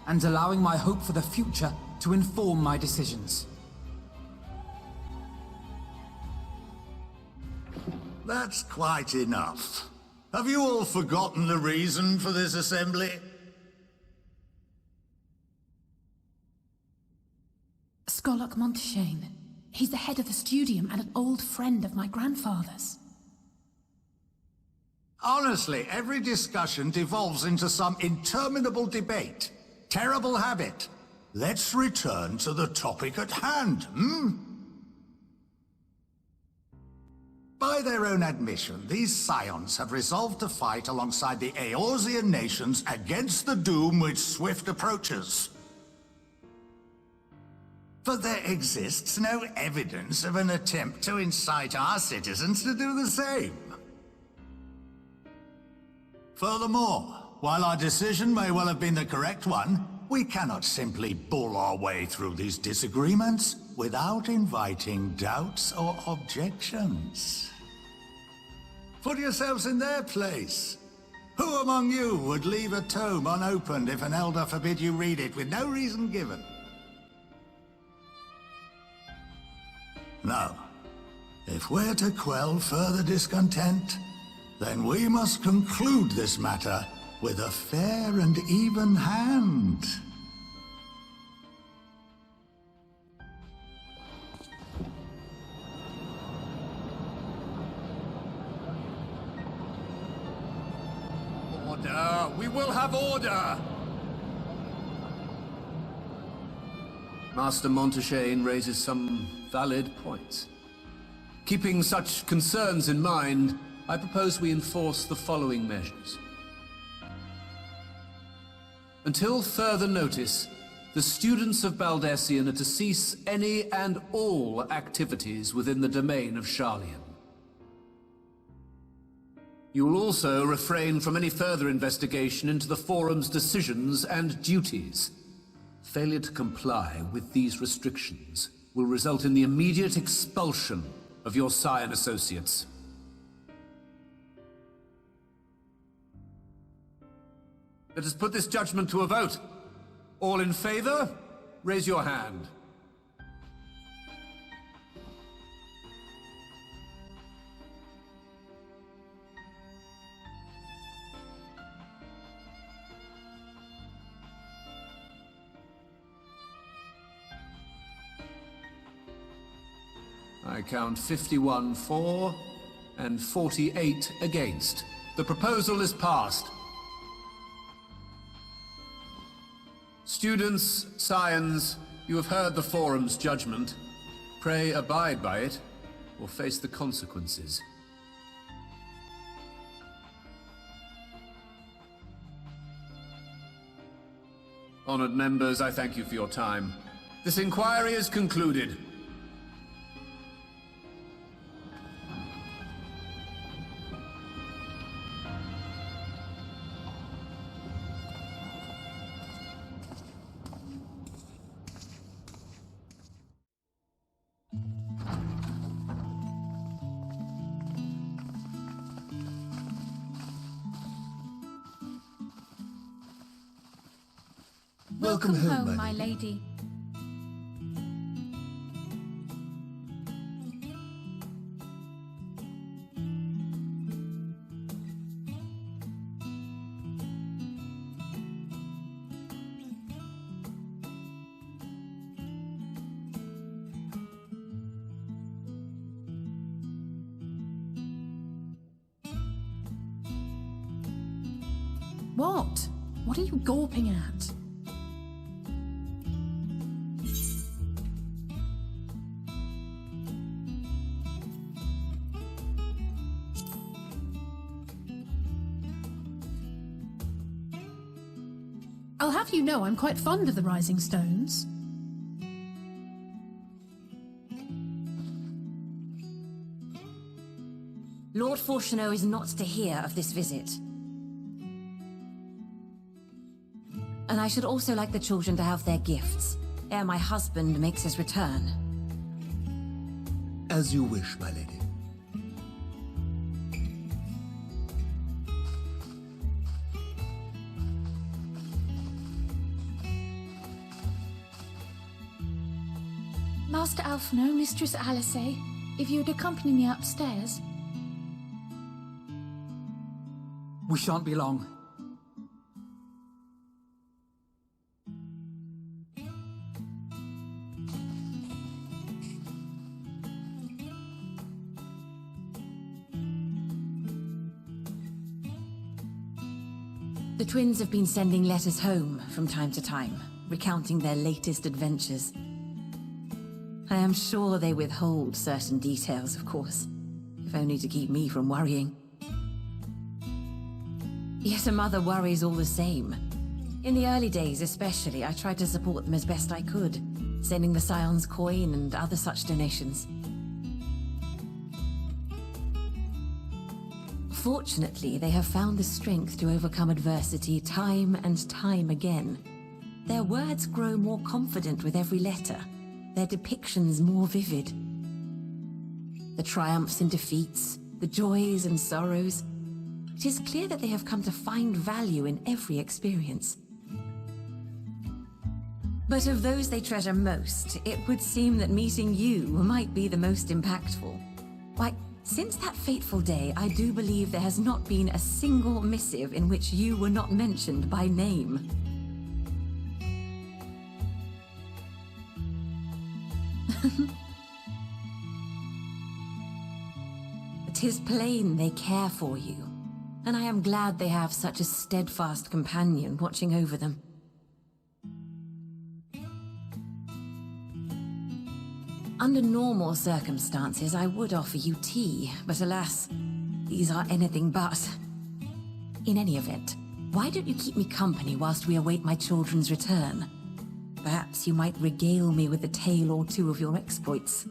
and allowing my hope for the future to inform my decisions. That's quite enough. Have you all forgotten the reason for this assembly? Skolok Monteshane. He's the head of the studium and an old friend of my grandfather's. Honestly, every discussion devolves into some interminable debate. Terrible habit. Let's return to the topic at hand, hmm? By their own admission, these Scions have resolved to fight alongside the Eorzean nations against the doom which swift approaches. But there exists no evidence of an attempt to incite our citizens to do the same. Furthermore, while our decision may well have been the correct one, we cannot simply bull our way through these disagreements without inviting doubts or objections. Put yourselves in their place. Who among you would leave a tome unopened if an elder forbid you read it with no reason given? No. If we're to quell further discontent, then we must conclude this matter with a fair and even hand. Order! We will have order! Master Monteshane raises some valid points. Keeping such concerns in mind, I propose we enforce the following measures. Until further notice, the students of Baldesion are to cease any and all activities within the domain of Sharlayan. You will also refrain from any further investigation into the Forum's decisions and duties. Failure to comply with these restrictions will result in the immediate expulsion of your Scion associates. Let us put this judgment to a vote. All in favor, raise your hand. I count 51 for and 48 against. The proposal is passed. Students, scions, you have heard the forum's judgment. Pray abide by it, or face the consequences. Honored members, I thank you for your time. This inquiry is concluded. Welcome home, my lady. What? What are you gawping at? I'll have you know I'm quite fond of the Rising Stones. Lord Fortuneau is not to hear of this visit. And I should also like the children to have their gifts, ere my husband makes his return. As you wish, my lady. Master Alphino, Mistress Alice, if you'd accompany me upstairs. We shan't be long. The twins have been sending letters home from time to time, recounting their latest adventures. I am sure they withhold certain details, of course, if only to keep me from worrying. Yet a mother worries all the same. In the early days especially, I tried to support them as best I could, sending the Scion's coin and other such donations. Fortunately, they have found the strength to overcome adversity time and time again. Their words grow more confident with every letter, their depictions more vivid. The triumphs and defeats, the joys and sorrows. It is clear that they have come to find value in every experience. But of those they treasure most, it would seem that meeting you might be the most impactful. Why, since that fateful day, I do believe there has not been a single missive in which you were not mentioned by name. Tis plain they care for you, and I am glad they have such a steadfast companion watching over them. Under normal circumstances, I would offer you tea, but alas, these are anything but. In any event, why don't you keep me company whilst we await my children's return? Perhaps you might regale me with a tale or two of your exploits.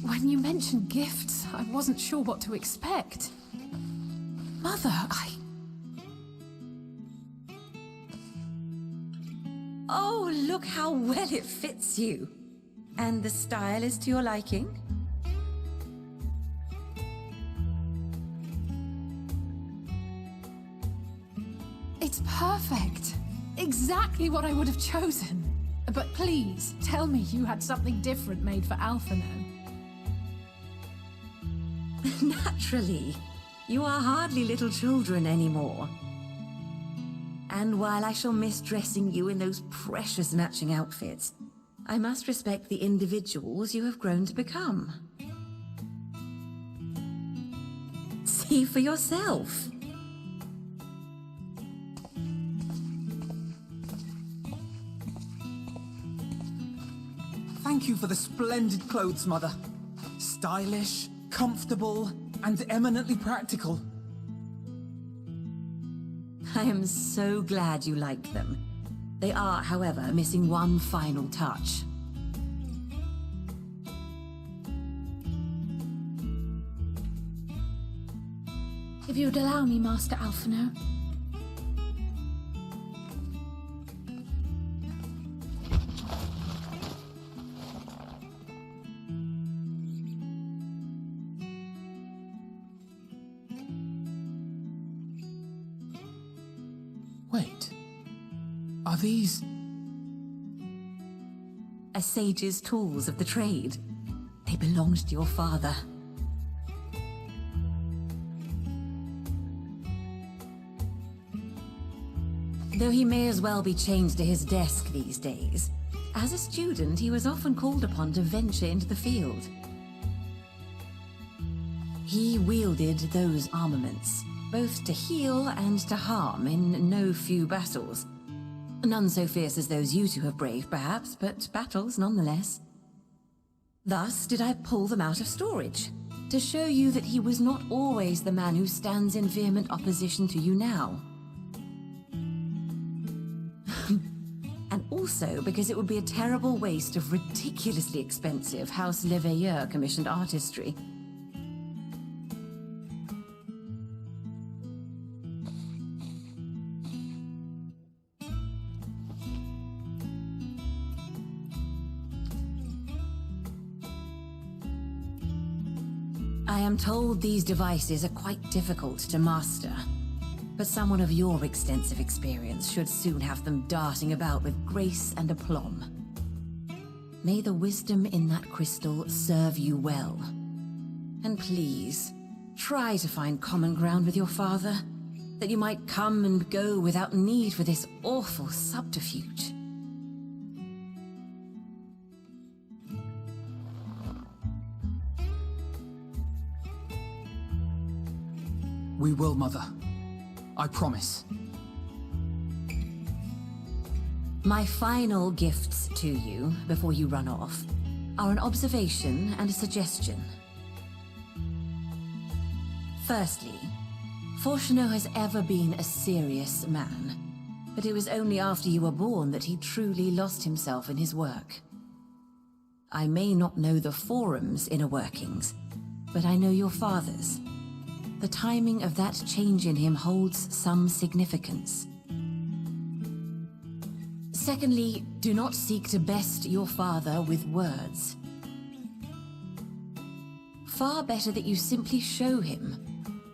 When you mentioned gifts, I wasn't sure what to expect. Mother, Oh, look how well it fits you. And the style is to your liking? Perfect. Exactly what I would have chosen. But please, tell me you had something different made for Alphino. Naturally. You are hardly little children anymore. And while I shall miss dressing you in those precious matching outfits, I must respect the individuals you have grown to become. See for yourself. Thank you for the splendid clothes, Mother. Stylish, comfortable, and eminently practical. I am so glad you like them. They are, however, missing one final touch. If you would allow me, Master Alphino. Wait. Are these... A sage's tools of the trade. They belonged to your father. Though he may as well be chained to his desk these days, as a student he was often called upon to venture into the field. He wielded those armaments, both to heal and to harm in no few battles. None so fierce as those you two have braved, perhaps, but battles nonetheless. Thus did I pull them out of storage, to show you that he was not always the man who stands in vehement opposition to you now. And also because it would be a terrible waste of ridiculously expensive House Leveilleur commissioned artistry. I am told these devices are quite difficult to master, but someone of your extensive experience should soon have them darting about with grace and aplomb. May the wisdom in that crystal serve you well. And please, try to find common ground with your father, that you might come and go without need for this awful subterfuge. We will, Mother. I promise. My final gifts to you, before you run off, are an observation and a suggestion. Firstly, Fortuno has ever been a serious man, but it was only after you were born that he truly lost himself in his work. I may not know the Forum's inner workings, but I know your father's. The timing of that change in him holds some significance. Secondly, do not seek to best your father with words. Far better that you simply show him.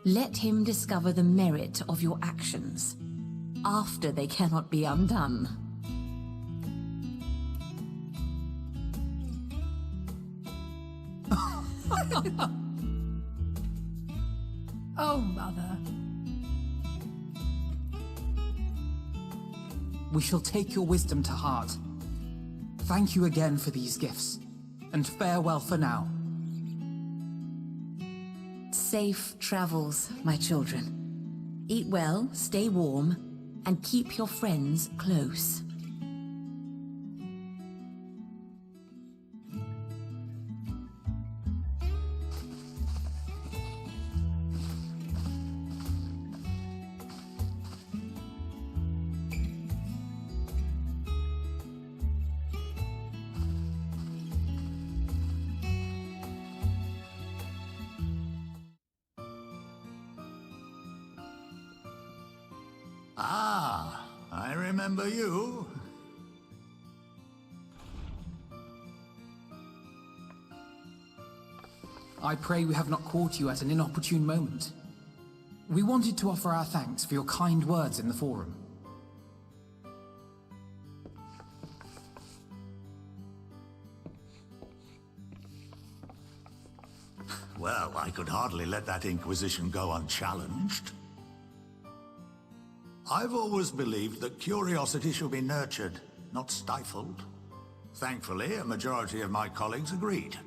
Let him discover the merit of your actions, after they cannot be undone. Oh, Mother. We shall take your wisdom to heart. Thank you again for these gifts, and farewell for now. Safe travels, my children. Eat well, stay warm, and keep your friends close. Ah, I remember you. I pray we have not caught you at an inopportune moment. We wanted to offer our thanks for your kind words in the forum. Well, I could hardly let that inquisition go unchallenged. I've always believed that curiosity should be nurtured, not stifled. Thankfully, a majority of my colleagues agreed.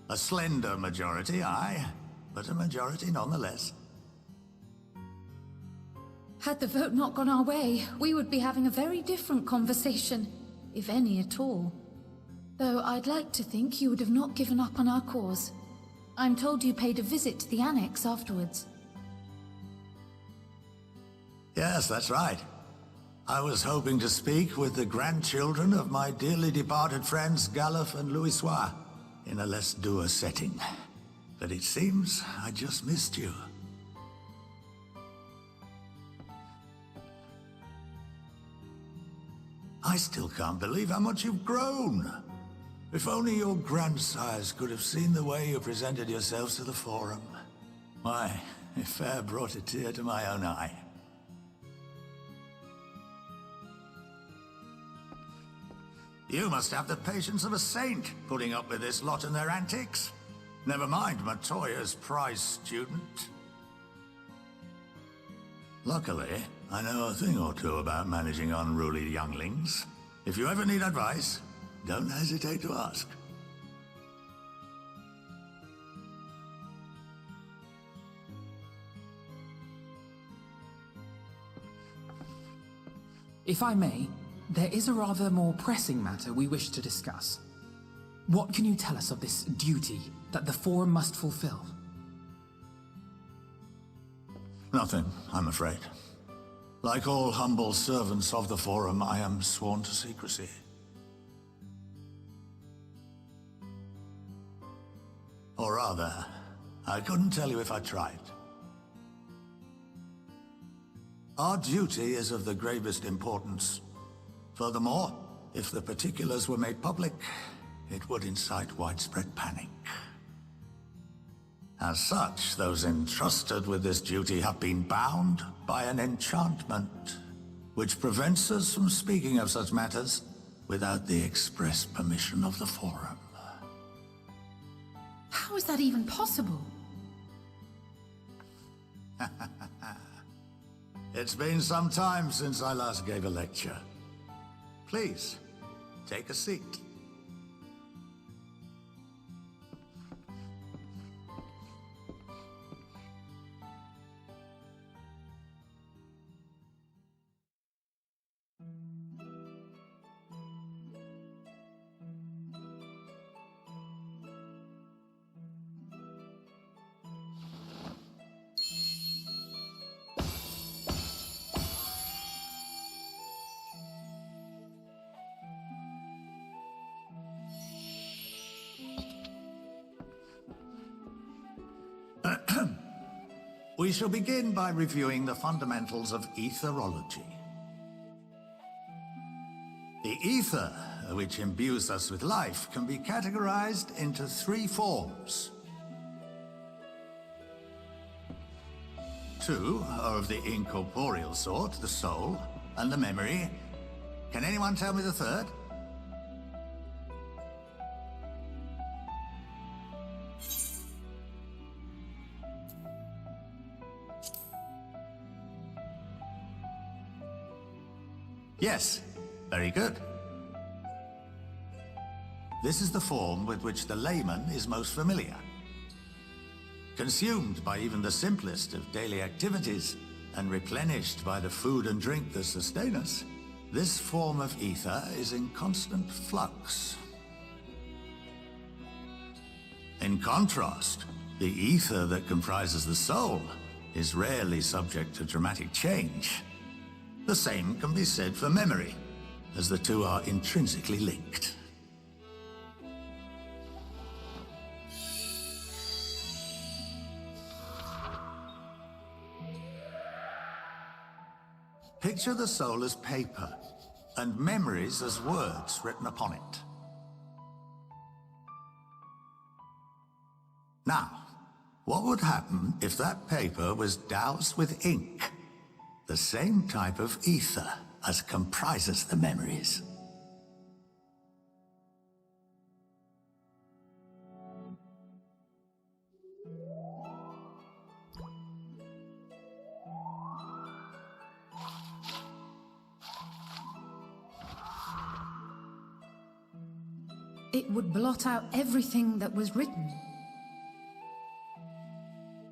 A slender majority, aye, but a majority nonetheless. Had the vote not gone our way, we would be having a very different conversation, if any at all. Though I'd like to think you would have not given up on our cause. I'm told you paid a visit to the Annex afterwards. Yes, that's right. I was hoping to speak with the grandchildren of my dearly departed friends Galuf and Louisoix in a less dour setting. But it seems I just missed you. I still can't believe how much you've grown. If only your grandsires could have seen the way you presented yourselves to the Forum. Why, it fair brought a tear to my own eye. You must have the patience of a saint, putting up with this lot and their antics. Never mind Matoya's prize student. Luckily, I know a thing or two about managing unruly younglings. If you ever need advice, don't hesitate to ask. If I may, there is a rather more pressing matter we wish to discuss. What can you tell us of this duty that the Forum must fulfill? Nothing, I'm afraid. Like all humble servants of the Forum, I am sworn to secrecy. Or rather, I couldn't tell you if I tried. Our duty is of the gravest importance. Furthermore, if the particulars were made public, it would incite widespread panic. As such, those entrusted with this duty have been bound by an enchantment, which prevents us from speaking of such matters without the express permission of the Forum. How is that even possible? It's been some time since I last gave a lecture. Please, take a seat. We shall begin by reviewing the fundamentals of etherology. The ether, which imbues us with life, can be categorized into three forms. Two are of the incorporeal sort, the soul and the memory. Can anyone tell me the third? Yes, very good. This is the form with which the layman is most familiar. Consumed by even the simplest of daily activities, and replenished by the food and drink that sustain us, this form of ether is in constant flux. In contrast, the ether that comprises the soul is rarely subject to dramatic change. The same can be said for memory, as the two are intrinsically linked. Picture the soul as paper, and memories as words written upon it. Now, what would happen if that paper was doused with ink? The same type of ether as comprises the memories. It would blot out everything that was written.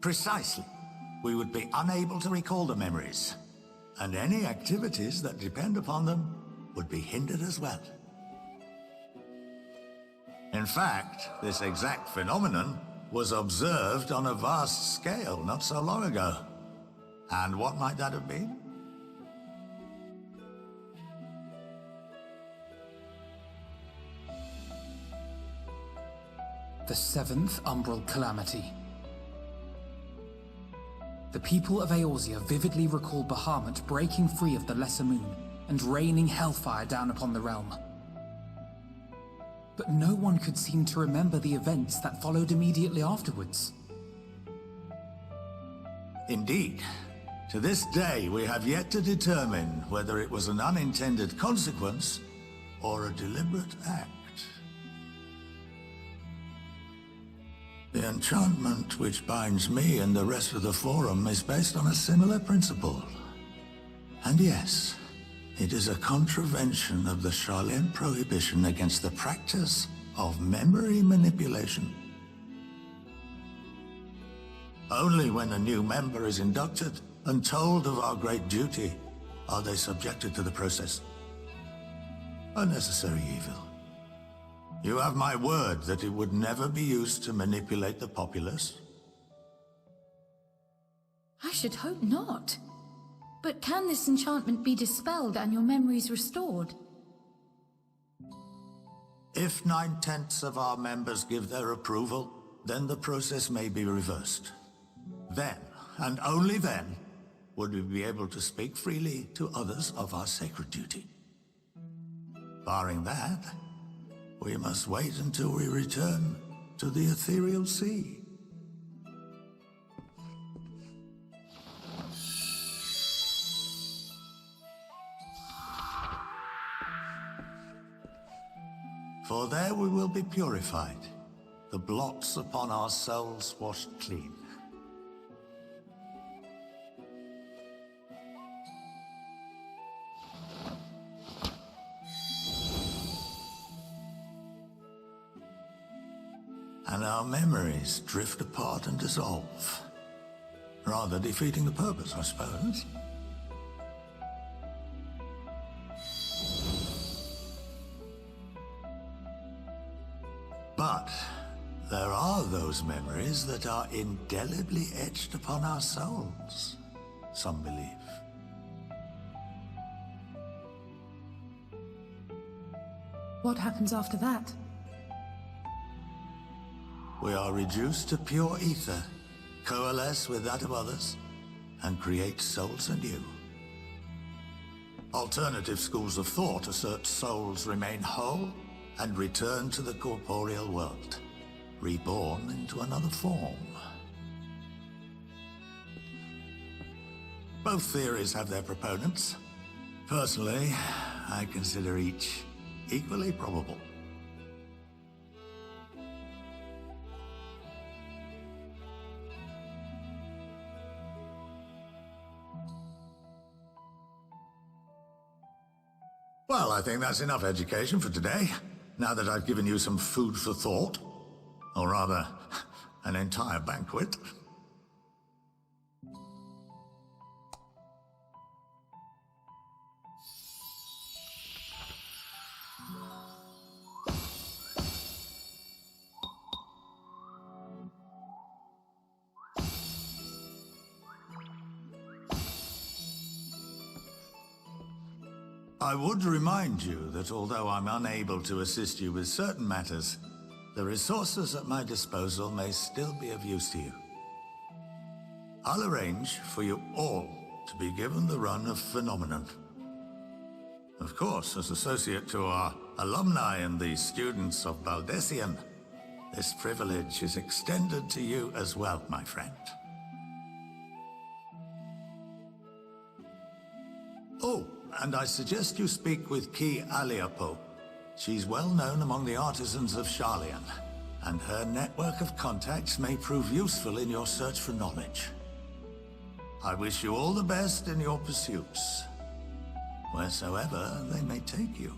Precisely. We would be unable to recall the memories, and any activities that depend upon them would be hindered as well. In fact, this exact phenomenon was observed on a vast scale not so long ago. And what might that have been? The seventh Umbral Calamity. The people of Eorzea vividly recall Bahamut breaking free of the Lesser Moon and raining hellfire down upon the realm. But no one could seem to remember the events that followed immediately afterwards. Indeed. To this day, we have yet to determine whether it was an unintended consequence or a deliberate act. The enchantment which binds me and the rest of the Forum is based on a similar principle. And yes, it is a contravention of the Sharlayan prohibition against the practice of memory manipulation. Only when a new member is inducted and told of our great duty are they subjected to the process. A necessary evil. You have my word that it would never be used to manipulate the populace? I should hope not. But can this enchantment be dispelled and your memories restored? If 9/10 of our members give their approval, then the process may be reversed. Then, and only then, would we be able to speak freely to others of our sacred duty. Barring that, we must wait until we return to the ethereal sea. For there we will be purified, the blots upon our souls washed clean. And our memories drift apart and dissolve. Rather defeating the purpose, I suppose. But there are those memories that are indelibly etched upon our souls, some believe. What happens after that? We are reduced to pure ether, coalesce with that of others, and create souls anew. Alternative schools of thought assert souls remain whole and return to the corporeal world, reborn into another form. Both theories have their proponents. Personally, I consider each equally probable. Well, I think that's enough education for today, now that I've given you some food for thought. Or rather, an entire banquet. I would remind you that although I'm unable to assist you with certain matters, the resources at my disposal may still be of use to you. I'll arrange for you all to be given the run of Phenomenon. Of course, as associate to our alumni and the students of Baldessian, this privilege is extended to you as well, my friend. Oh, and I suggest you speak with Ki Aliapo. She's well known among the artisans of Sharlayan, and her network of contacts may prove useful in your search for knowledge. I wish you all the best in your pursuits, wheresoever they may take you.